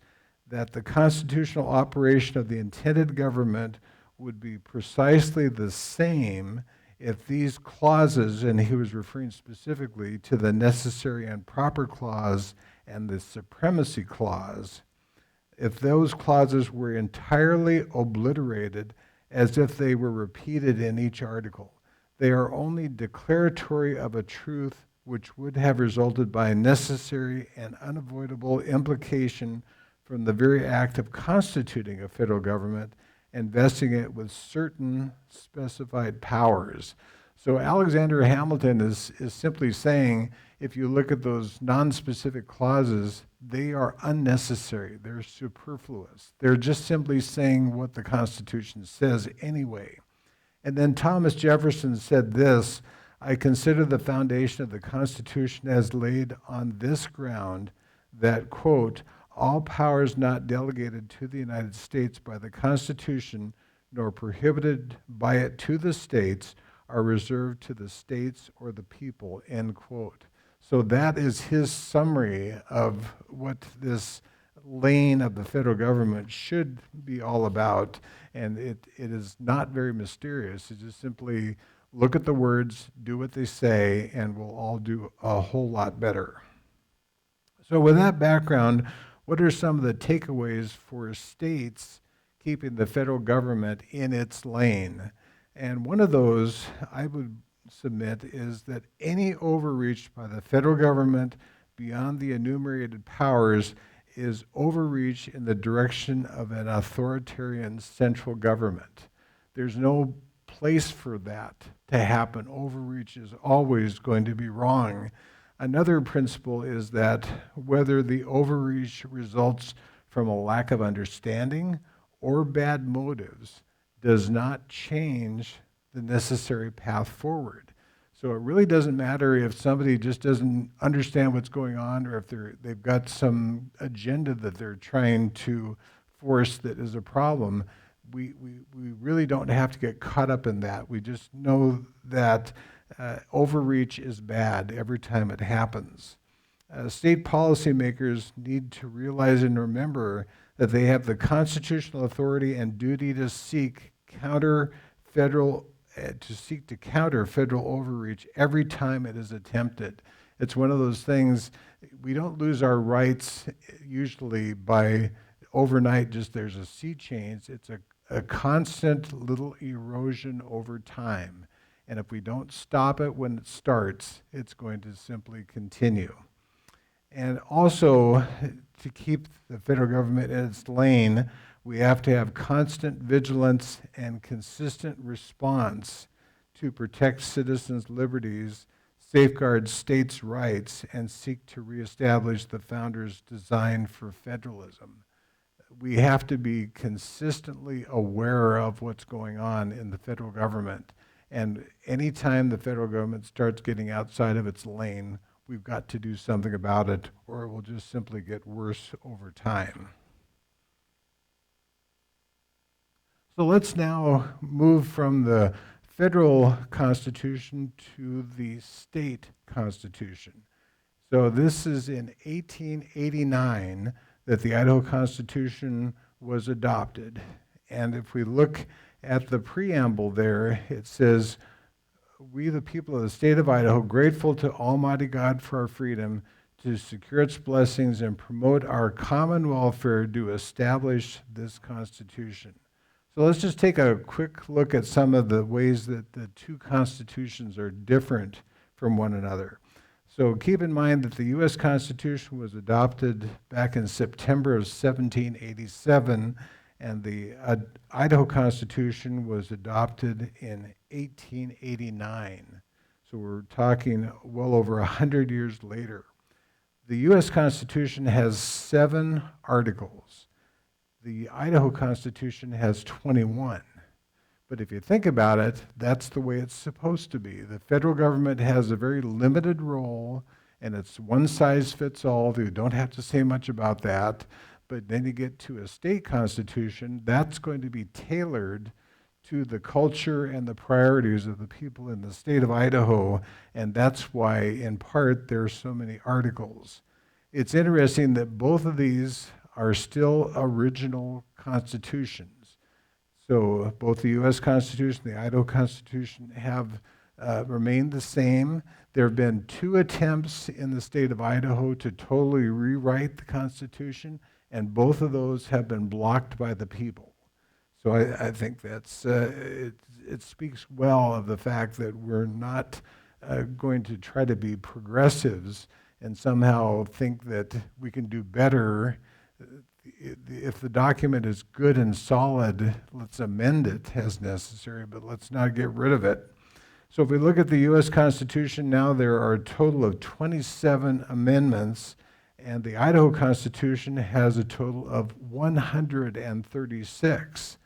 that the constitutional operation of the intended government would be precisely the same if these clauses," and he was referring specifically to the Necessary and Proper Clause and the Supremacy Clause, if those clauses were entirely obliterated as if they were repeated in each article. They are only declaratory of a truth which would have resulted by a necessary and unavoidable implication from the very act of constituting a federal government and vesting it with certain specified powers. So Alexander Hamilton is simply saying, if you look at those non-specific clauses, they are unnecessary. They're superfluous. They're just simply saying what the Constitution says anyway. And then Thomas Jefferson said this, I consider the foundation of the Constitution as laid on this ground that, quote, all powers not delegated to the United States by the Constitution nor prohibited by it to the states are reserved to the states or the people, end quote. So that is his summary of what this lane of the federal government should be all about. And it is not very mysterious. It's just simply look at the words, do what they say, and we'll all do a whole lot better. So with that background, what are some of the takeaways for states keeping the federal government in its lane? And one of those I would submit is that any overreach by the federal government beyond the enumerated powers is overreach in the direction of an authoritarian central government. There's no place for that to happen. Overreach is always going to be wrong. Another principle is that whether the overreach results from a lack of understanding or bad motives does not change the necessary path forward. So it really doesn't matter if somebody just doesn't understand what's going on or if they've got some agenda that they're trying to force that is a problem. We really don't have to get caught up in that. We just know that overreach is bad every time it happens. State policymakers need to realize and remember that they have the constitutional authority and duty to seek to counter federal overreach every time it is attempted. It's one of those things, we don't lose our rights usually by overnight, just there's a sea change. It's a constant little erosion over time. And if we don't stop it when it starts, it's going to simply continue. And also, to keep the federal government in its lane, we have to have constant vigilance and consistent response to protect citizens' liberties, safeguard states' rights, and seek to reestablish the founders' design for federalism. We have to be consistently aware of what's going on in the federal government. And anytime the federal government starts getting outside of its lane, we've got to do something about it, or it will just simply get worse over time. So let's now move from the federal constitution to the state constitution. So this is in 1889 that the Idaho Constitution was adopted. And if we look at the preamble there, it says, "We, the people of the state of Idaho, grateful to Almighty God for our freedom, to secure its blessings and promote our common welfare, do establish this Constitution." So let's just take a quick look at some of the ways that the two constitutions are different from one another. So keep in mind that the U.S. Constitution was adopted back in September of 1787, and the Idaho Constitution was adopted in 1889. So we're talking well over 100 years later. The U.S. Constitution has 7 articles. The Idaho Constitution has 21. But if you think about it, that's the way it's supposed to be. The federal government has a very limited role, and it's one size fits all. You don't have to say much about that. But then you get to a state constitution, that's going to be tailored to the culture and the priorities of the people in the state of Idaho, and that's why, in part, there are so many articles. It's interesting that both of these are still original constitutions. So both the U.S. Constitution and the Idaho Constitution have remained the same. There have been 2 attempts in the state of Idaho to totally rewrite the Constitution, and both of those have been blocked by the people. So I think that's it speaks well of the fact that we're not going to try to be progressives and somehow think that we can do better. If the document is good and solid, let's amend it as necessary, but let's not get rid of it. So if we look at the U.S. Constitution now, there are a total of 27 amendments, and the Idaho Constitution has a total of 136,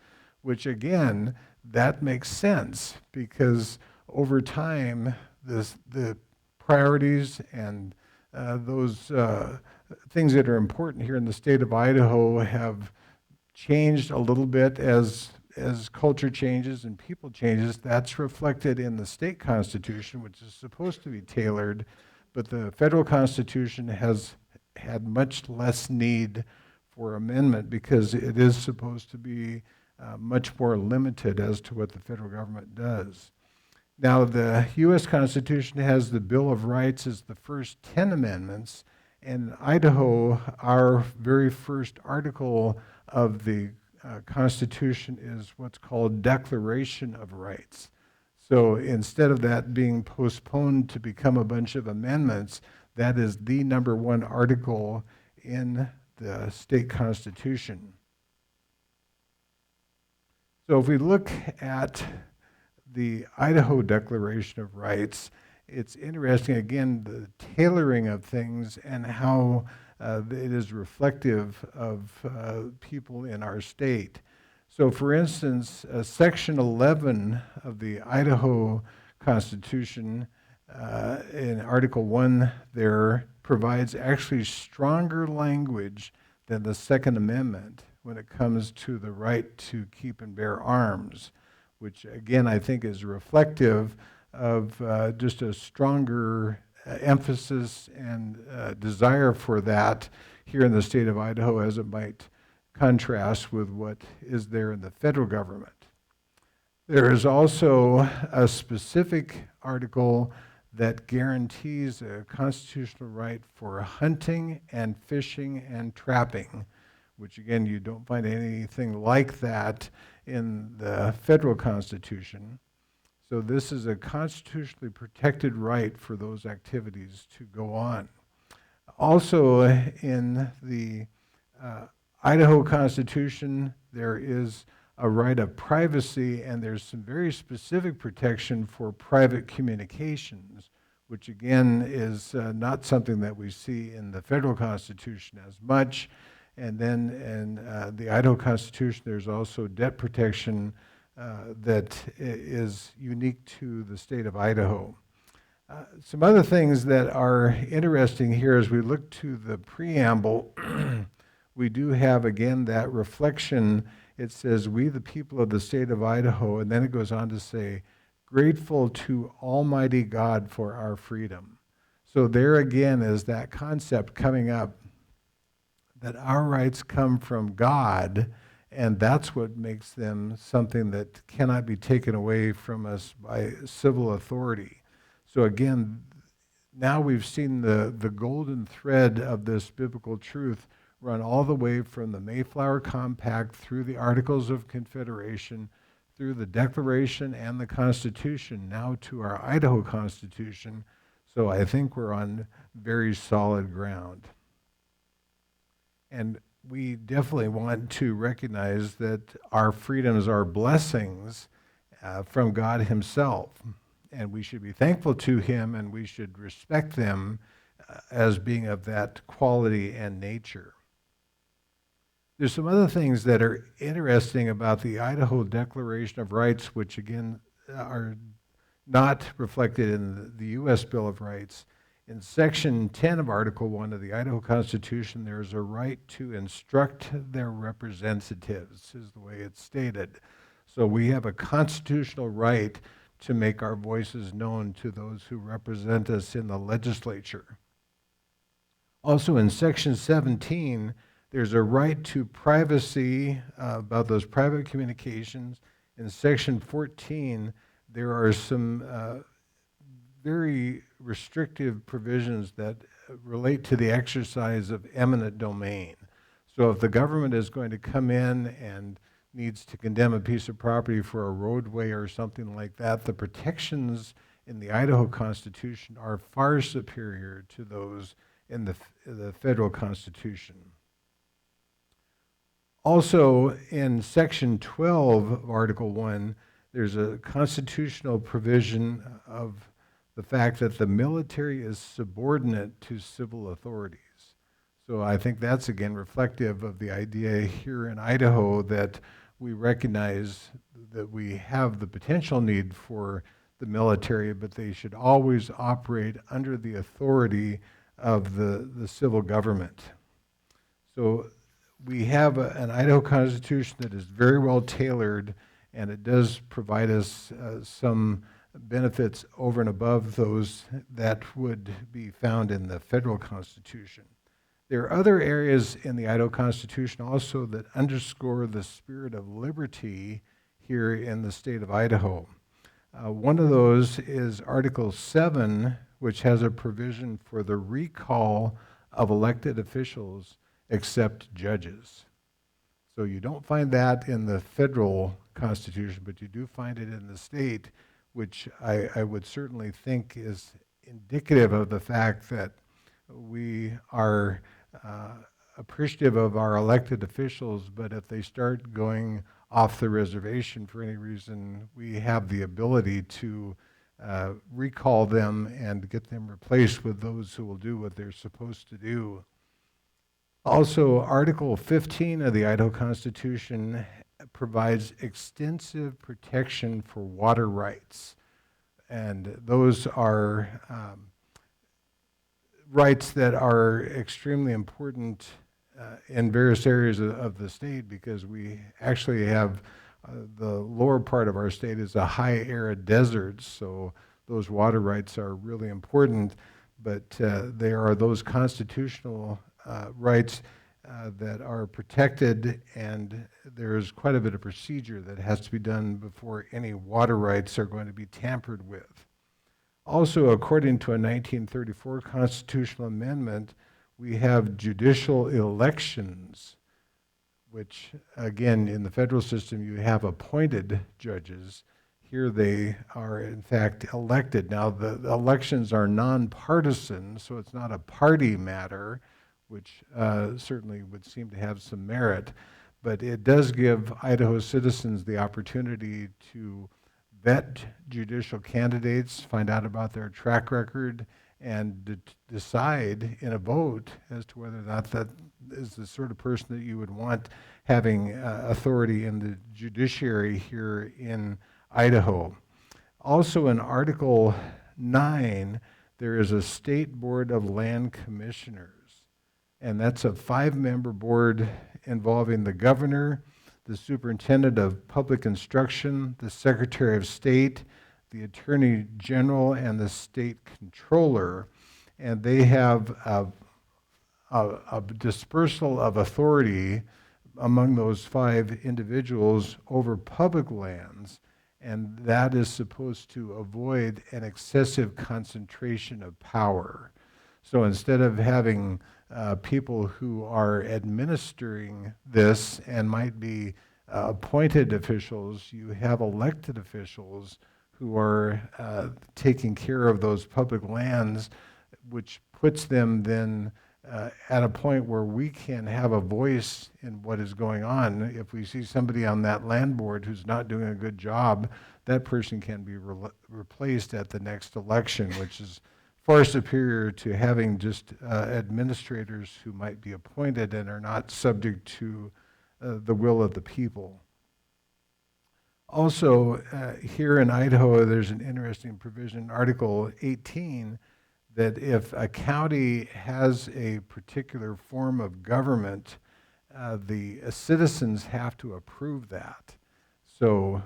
which again, that makes sense because over time, the priorities and those things that are important here in the state of Idaho have changed a little bit as culture changes and people changes. That's reflected in the state constitution, which is supposed to be tailored, but the federal constitution has had much less need for amendment because it is supposed to be much more limited as to what the federal government does. Now, the U.S. Constitution has the Bill of Rights as the first 10 amendments, and Idaho, our very first article of the Constitution is what's called Declaration of Rights. So instead of that being postponed to become a bunch of amendments, that is the number one article in the state constitution. So if we look at the Idaho Declaration of Rights, it's interesting, again, the tailoring of things and how it is reflective of people in our state. So for instance, Section 11 of the Idaho Constitution in Article 1 there provides actually stronger language than the Second Amendment when it comes to the right to keep and bear arms, which again I think is reflective of just a stronger emphasis and desire for that here in the state of Idaho as it might contrast with what is there in the federal government. There is also a specific article that guarantees a constitutional right for hunting and fishing and trapping, which again, you don't find anything like that in the federal constitution. So this is a constitutionally protected right for those activities to go on. Also in the Idaho Constitution, there is a right of privacy, and there's some very specific protection for private communications, which again is not something that we see in the federal Constitution as much. And then in the Idaho Constitution, there's also debt protection that is unique to the state of Idaho. Some other things that are interesting here as we look to the preamble, we do have again that reflection. It says, "We the people of the state of Idaho," and then it goes on to say, "grateful to Almighty God for our freedom." So there again is that concept coming up that our rights come from God, and that's what makes them something that cannot be taken away from us by civil authority. So again, now we've seen the golden thread of this biblical truth run all the way from the Mayflower Compact through the Articles of Confederation, through the Declaration and the Constitution, now to our Idaho Constitution. So I think we're on very solid ground. And we definitely want to recognize that our freedoms are blessings from God Himself. And we should be thankful to Him, and we should respect them as being of that quality and nature. There's some other things that are interesting about the Idaho Declaration of Rights, which again are not reflected in the U.S. Bill of Rights. In Section 10 of Article 1 of the Idaho Constitution, there is a right to instruct their representatives, is the way it's stated. So we have a constitutional right to make our voices known to those who represent us in the legislature. Also in Section 17, there's a right to privacy about those private communications. In Section 14, there are some very restrictive provisions that relate to the exercise of eminent domain. So if the government is going to come in and needs to condemn a piece of property for a roadway or something like that, the protections in the Idaho Constitution are far superior to those in the federal Constitution. Also, in Section 12 of Article 1, there's a constitutional provision of the fact that the military is subordinate to civil authorities. So I think that's again reflective of the idea here in Idaho that we recognize that we have the potential need for the military, but they should always operate under the authority of the civil government. So we have an Idaho Constitution that is very well tailored, and it does provide us some benefits over and above those that would be found in the federal Constitution. There are other areas in the Idaho Constitution also that underscore the spirit of liberty here in the state of Idaho. One of those is Article 7, which has a provision for the recall of elected officials except judges. So you don't find that in the federal Constitution, but you do find it in the state, which I would certainly think is indicative of the fact that we are appreciative of our elected officials, but if they start going off the reservation for any reason, we have the ability to recall them and get them replaced with those who will do what they're supposed to do. Also, Article 15 of the Idaho Constitution provides extensive protection for water rights. And those are rights that are extremely important in various areas of the state, because we actually have the lower part of our state is a high arid desert, so those water rights are really important, but there are those constitutional rights that are protected, and there's quite a bit of procedure that has to be done before any water rights are going to be tampered with. Also, according to a 1934 constitutional amendment, we have judicial elections, which, again, in the federal system, you have appointed judges. Here they are, in fact, elected. Now, the elections are nonpartisan, so it's not a party matter, which certainly would seem to have some merit, but it does give Idaho citizens the opportunity to vet judicial candidates, find out about their track record, and decide in a vote as to whether or not that is the sort of person that you would want having authority in the judiciary here in Idaho. Also in Article 9, there is a State Board of Land Commissioners, and that's a 5-member board involving the governor, the superintendent of public instruction, the secretary of state, the attorney general, and the state controller. And they have a dispersal of authority among those 5 individuals over public lands, and that is supposed to avoid an excessive concentration of power. So instead of having people who are administering this and might be appointed officials, you have elected officials who are taking care of those public lands, which puts them then at a point where we can have a voice in what is going on. If we see somebody on that land board who's not doing a good job, that person can be replaced at the next election, which is far superior to having just administrators who might be appointed and are not subject to the will of the people. Also, here in Idaho, there's an interesting provision, Article 18, that if a county has a particular form of government, the citizens have to approve that. So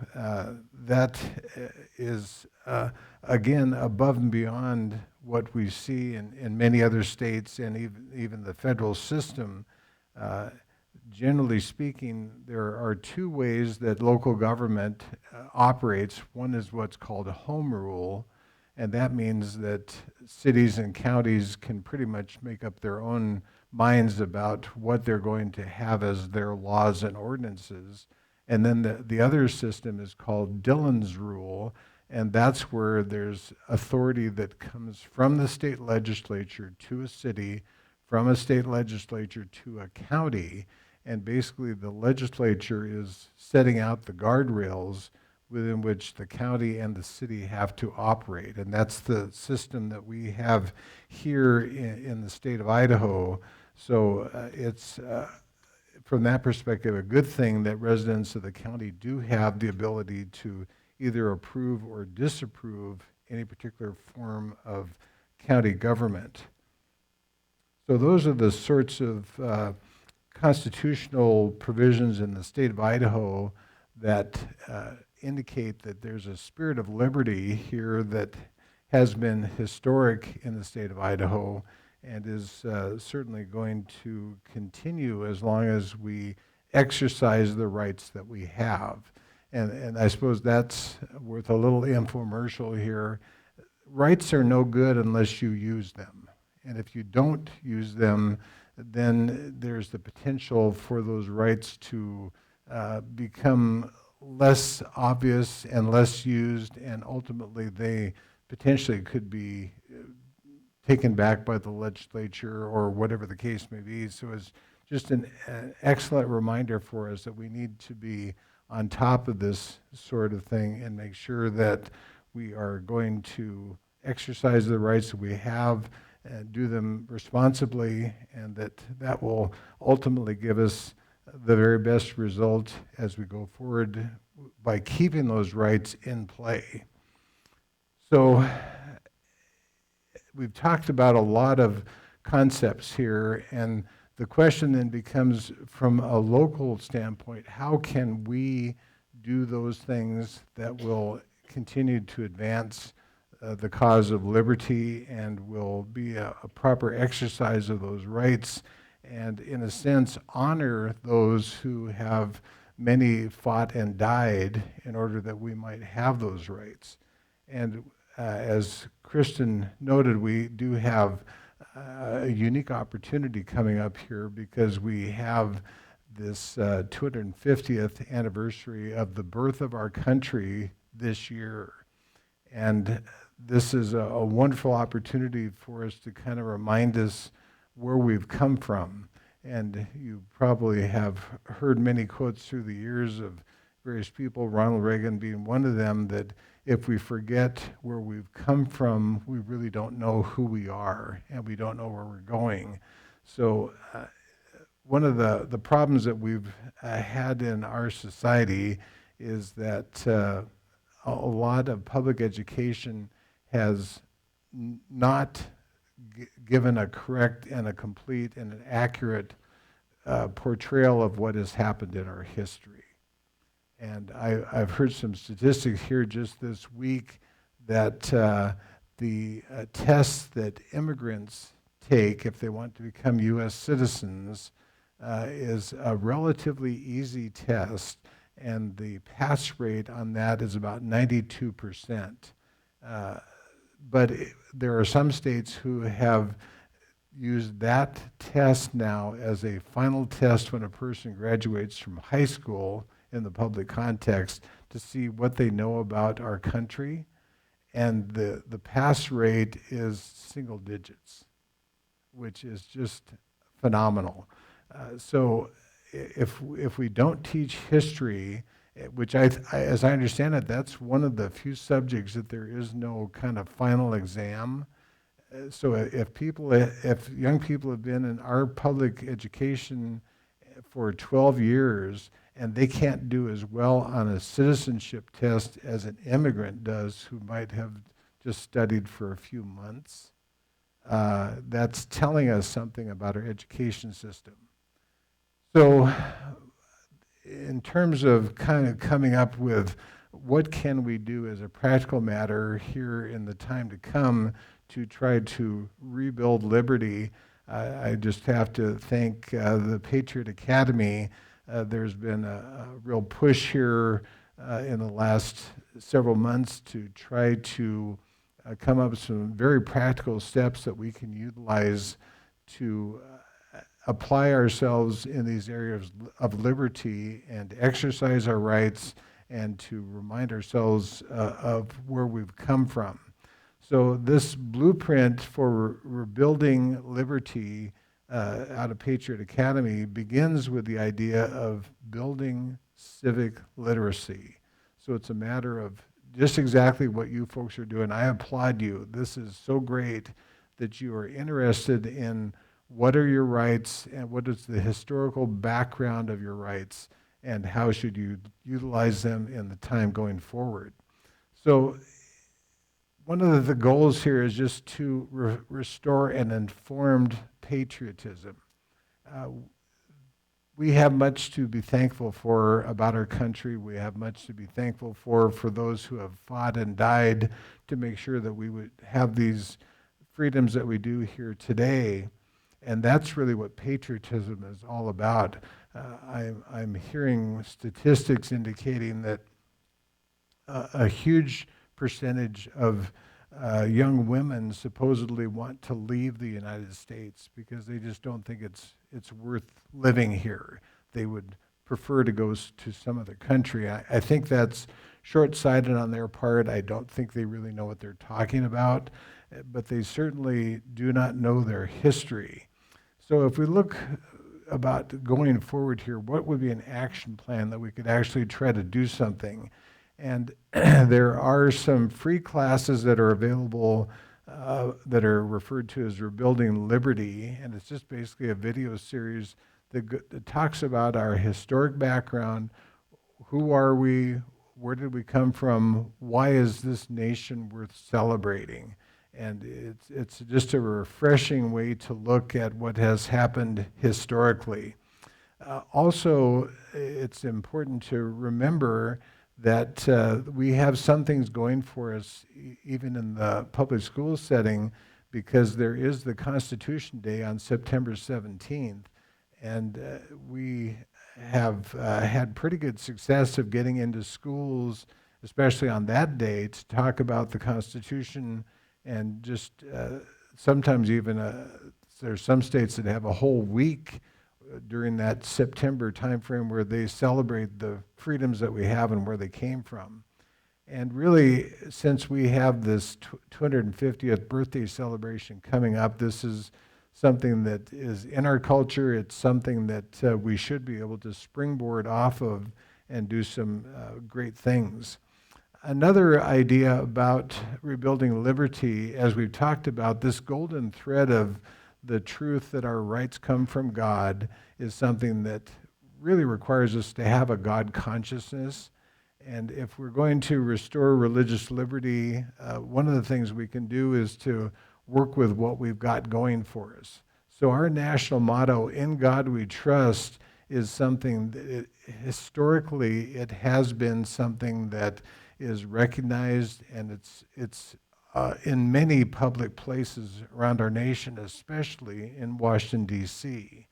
that is, again, above and beyond what we see in many other states and even the federal system. Generally speaking, there are 2 ways that local government operates. One is what's called a home rule, and that means that cities and counties can pretty much make up their own minds about what they're going to have as their laws and ordinances. And then the other system is called Dillon's rule, and that's where there's authority that comes from the state legislature to a city, from a state legislature to a county, and basically the legislature is setting out the guardrails within which the county and the city have to operate. And that's the system that we have here in the state of Idaho. So it's, from that perspective, a good thing that residents of the county do have the ability to either approve or disapprove any particular form of county government. So those are the sorts of constitutional provisions in the state of Idaho that indicate that there's a spirit of liberty here that has been historic in the state of Idaho and is certainly going to continue as long as we exercise the rights that we have. And I suppose that's worth a little infomercial here. Rights are no good unless you use them. And if you don't use them, then there's the potential for those rights to become less obvious and less used, and ultimately they potentially could be taken back by the legislature or whatever the case may be. So it's just an excellent reminder for us that we need to be on top of this sort of thing and make sure that we are going to exercise the rights that we have and do them responsibly, and that will ultimately give us the very best result as we go forward by keeping those rights in play. So we've talked about a lot of concepts here, and the question then becomes, from a local standpoint, how can we do those things that will continue to advance the cause of liberty and will be a proper exercise of those rights, and in a sense honor those who have many fought and died in order that we might have those rights. And as Kristen noted, we do have a unique opportunity coming up here because we have this 250th anniversary of the birth of our country this year. And this is a wonderful opportunity for us to kind of remind us where we've come from. And you probably have heard many quotes through the years of various people, Ronald Reagan being one of them, that if we forget where we've come from, we really don't know who we are, and we don't know where we're going. So one of the problems that we've had in our society is that a lot of public education has not given a correct and a complete and an accurate portrayal of what has happened in our history. And I've heard some statistics here just this week that the tests that immigrants take if they want to become U.S. citizens is a relatively easy test, and the pass rate on that is about 92%. But there are some states who have used that test now as a final test when a person graduates from high school in the public context to see what they know about our country. And the pass rate is single digits, which is just phenomenal. So if we don't teach history, which as I understand it, that's one of the few subjects that there is no kind of final exam. So if young people have been in our public education for 12 years and they can't do as well on a citizenship test as an immigrant does who might have just studied for a few months, that's telling us something about our education system. So in terms of kind of coming up with what can we do as a practical matter here in the time to come to try to rebuild liberty, I just have to thank the Patriot Academy. There's been a real push here in the last several months to try to come up with some very practical steps that we can utilize to apply ourselves in these areas of liberty and exercise our rights and to remind ourselves of where we've come from. So this blueprint for rebuilding liberty out of Patriot Academy begins with the idea of building civic literacy. So it's a matter of just exactly what you folks are doing. I applaud you. This is so great that you are interested in what are your rights and what is the historical background of your rights and how should you utilize them in the time going forward. So one of the goals here is just to restore an informed patriotism. Uh, we have much to be thankful for about our country. We have much to be thankful for those who have fought and died to make sure that we would have these freedoms that we do here today. And that's really what patriotism is all about. I'm hearing statistics indicating that a huge percentage of young women supposedly want to leave the United States because they just don't think it's worth living here. They would prefer to go to some other country. I think that's short-sighted on their part. I don't think they really know what they're talking about, but they certainly do not know their history. So if we look about going forward here, what would be an action plan that we could actually try to do something? And there are some free classes that are available that are referred to as Rebuilding Liberty, and it's just basically a video series that talks about our historic background. Who are we? Where did we come from? Why is this nation worth celebrating? And it's just a refreshing way to look at what has happened historically. Also, it's important to remember that we have some things going for us, even in the public school setting, because there is the Constitution Day on September 17th, and we have had pretty good success of getting into schools, especially on that day, to talk about the Constitution and just sometimes even there's some states that have a whole week during that September timeframe where they celebrate the freedoms that we have and where they came from. And really, since we have this 250th birthday celebration coming up, this is something that is in our culture. It's something that we should be able to springboard off of and do some great things. Another idea about rebuilding liberty, as we've talked about, this golden thread of the truth that our rights come from God is something that really requires us to have a God consciousness. And if we're going to restore religious liberty, one of the things we can do is to work with what we've got going for us. So our national motto, "In God We Trust," is something that historically it has been something that is recognized, and it's in many public places around our nation, especially in Washington, D.C.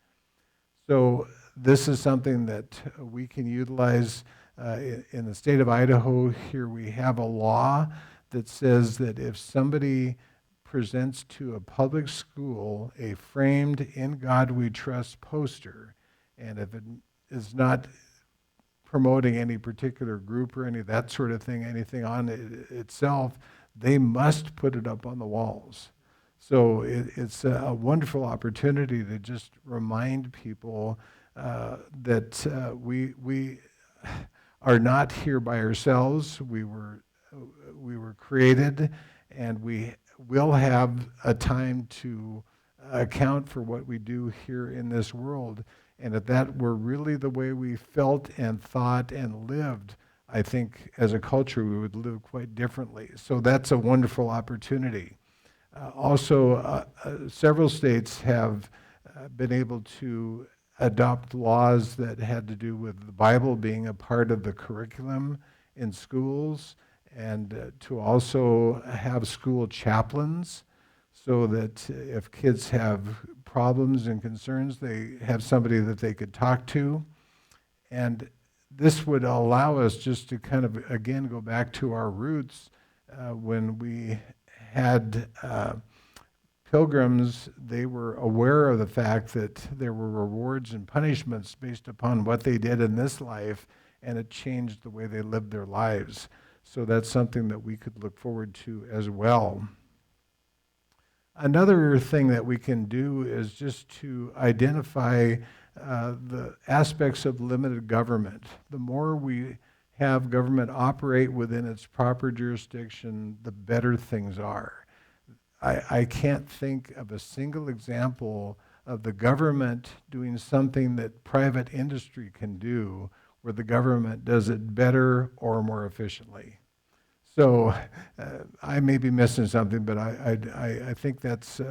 So this is something that we can utilize in the state of Idaho. Here we have a law that says that if somebody presents to a public school a framed "In God We Trust" poster, and if it is not promoting any particular group or any of that sort of thing, anything on it itself, they must put it up on the walls. So it's a wonderful opportunity to just remind people that we are not here by ourselves. We were created, and we will have a time to account for what we do here in this world. And if that were really the way we felt and thought and lived, I think as a culture we would live quite differently. So that's a wonderful opportunity. Several states have been able to adopt laws that had to do with the Bible being a part of the curriculum in schools, and to also have school chaplains, so that if kids have problems and concerns, they have somebody that they could talk to. And this would allow us just to kind of, again, go back to our roots. When we had pilgrims, they were aware of the fact that there were rewards and punishments based upon what they did in this life, and it changed the way they lived their lives. So that's something that we could look forward to as well. Another thing that we can do is just to identify the aspects of limited government. The more we have government operate within its proper jurisdiction, the better things are. I can't think of a single example of the government doing something that private industry can do where the government does it better or more efficiently. So I may be missing something, but I think that's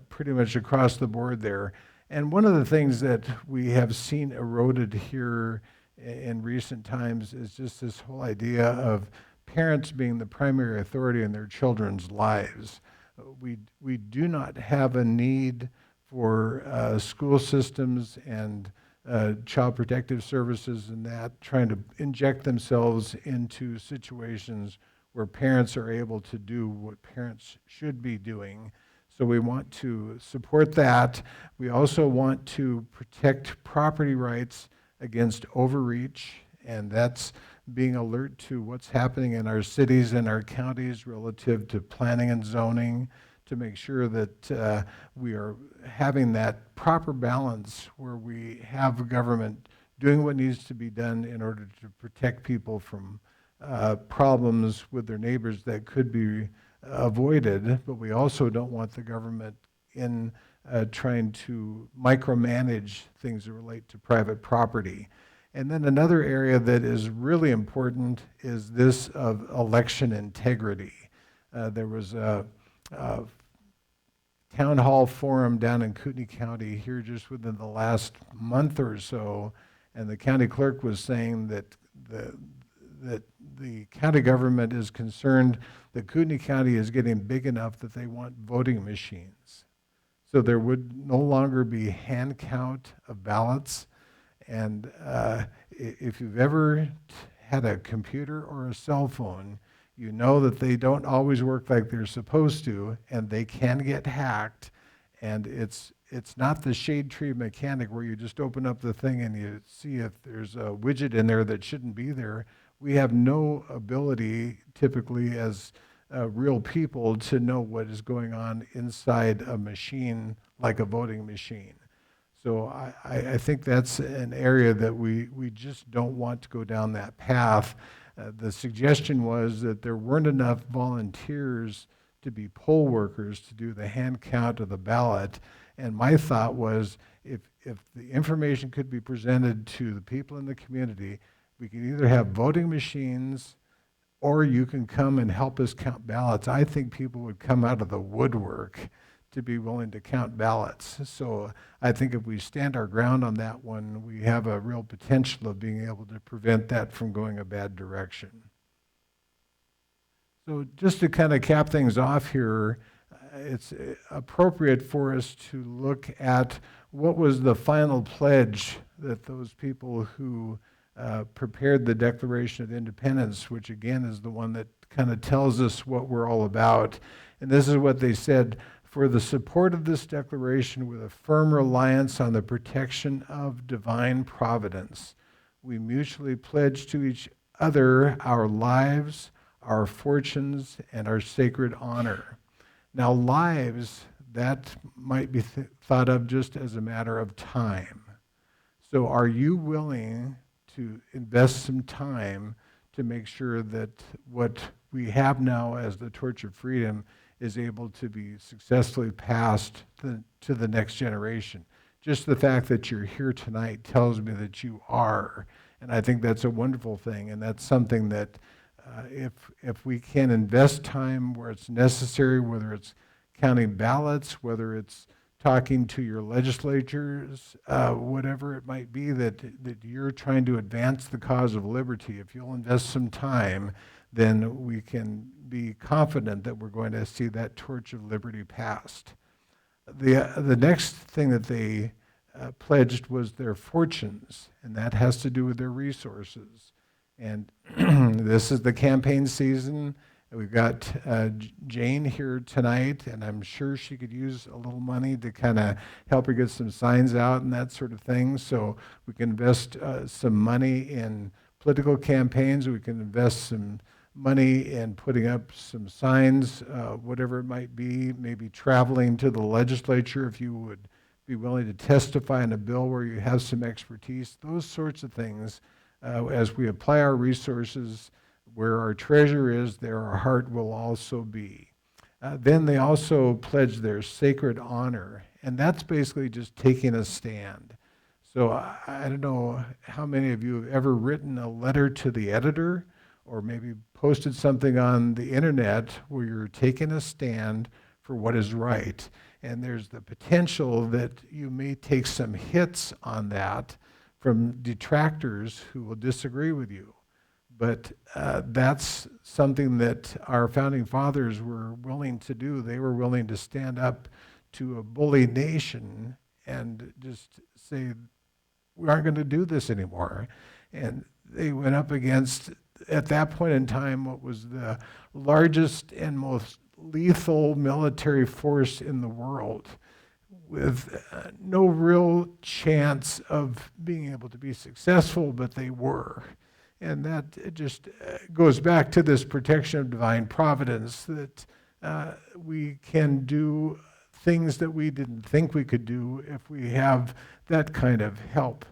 pretty much across the board there. And one of the things that we have seen eroded here in recent times is just this whole idea of parents being the primary authority in their children's lives. We do not have a need for school systems and child protective services and that trying to inject themselves into situations where parents are able to do what parents should be doing. So we want to support that. We also want to protect property rights against overreach, and that's being alert to what's happening in our cities and our counties relative to planning and zoning to make sure that we are having that proper balance where we have government doing what needs to be done in order to protect people from problems with their neighbors that could be avoided, but we also don't want the government in trying to micromanage things that relate to private property. And then another area that is really important is this of election integrity. There was a town hall forum down in Kootenai County here just within the last month or so, and the county clerk was saying that the county government is concerned that Kootenai County is getting big enough that they want voting machines. So there would no longer be hand count of ballots. And if you've ever had a computer or a cell phone, you know that they don't always work like they're supposed to, and they can get hacked. And it's not the shade tree mechanic where you just open up the thing and you see if there's a widget in there that shouldn't be there. We have no ability, typically as real people, to know what is going on inside a machine like a voting machine. So I think that's an area that we just don't want to go down that path. The suggestion was that there weren't enough volunteers to be poll workers to do the hand count of the ballot. And my thought was if the information could be presented to the people in the community, we could either have voting machines or you can come and help us count ballots. I think people would come out of the woodwork to be willing to count ballots. So I think if we stand our ground on that one, we have a real potential of being able to prevent that from going a bad direction. So just to kind of cap things off here, it's appropriate for us to look at what was the final pledge that those people who prepared the Declaration of Independence, which again is the one that kind of tells us what we're all about. And this is what they said: for the support of this declaration with a firm reliance on the protection of divine providence, we mutually pledge to each other our lives, our fortunes, and our sacred honor. Now, lives, that might be thought of just as a matter of time. So are you willing to invest some time to make sure that what we have now as the torch of freedom is able to be successfully passed to the next generation? Just the fact that you're here tonight tells me that you are. And I think that's a wonderful thing. And that's something that if we can invest time where it's necessary, whether it's counting ballots, whether it's talking to your legislatures, whatever it might be that you're trying to advance the cause of liberty, if you'll invest some time, then we can be confident that we're going to see that torch of liberty passed. The next thing that they pledged was their fortunes, and that has to do with their resources. And this is the campaign season. We've got Jane here tonight, and I'm sure she could use a little money to kind of help her get some signs out and that sort of thing. So we can invest some money in political campaigns. We can invest some money in putting up some signs, whatever it might be, maybe traveling to the legislature if you would be willing to testify in a bill where you have some expertise, those sorts of things. As we apply our resources, where our treasure is, there our heart will also be. Then they also pledge their sacred honor, and that's basically just taking a stand. So I don't know how many of you have ever written a letter to the editor or maybe posted something on the internet where you're taking a stand for what is right. And there's the potential that you may take some hits on that from detractors who will disagree with you. But that's something that our founding fathers were willing to do. They were willing to stand up to a bully nation and just say, we aren't going to do this anymore. And they went up against, at that point in time, what was the largest and most lethal military force in the world, with no real chance of being able to be successful, but they were. And that just goes back to this protection of divine providence, that we can do things that we didn't think we could do if we have that kind of help.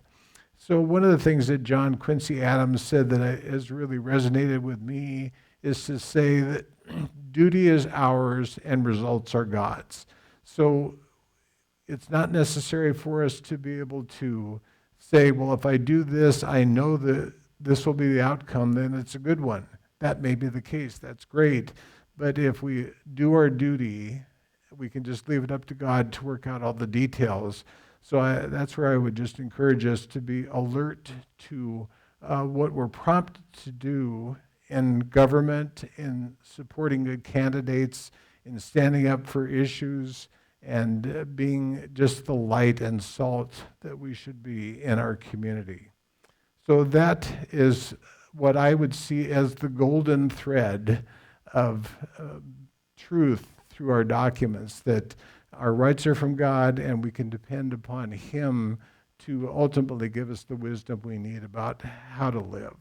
So one of the things that John Quincy Adams said that has really resonated with me is to say that duty is ours and results are God's. So it's not necessary for us to be able to say, well, if I do this, I know that this will be the outcome, then it's a good one. That may be the case. That's great. But if we do our duty, we can just leave it up to God to work out all the details. So that's where I would just encourage us to be alert to what we're prompted to do in government, in supporting good candidates, in standing up for issues, and being just the light and salt that we should be in our community. So that is what I would see as the golden thread of truth through our documents, that our rights are from God and we can depend upon Him to ultimately give us the wisdom we need about how to live.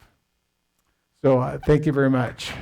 So thank you very much.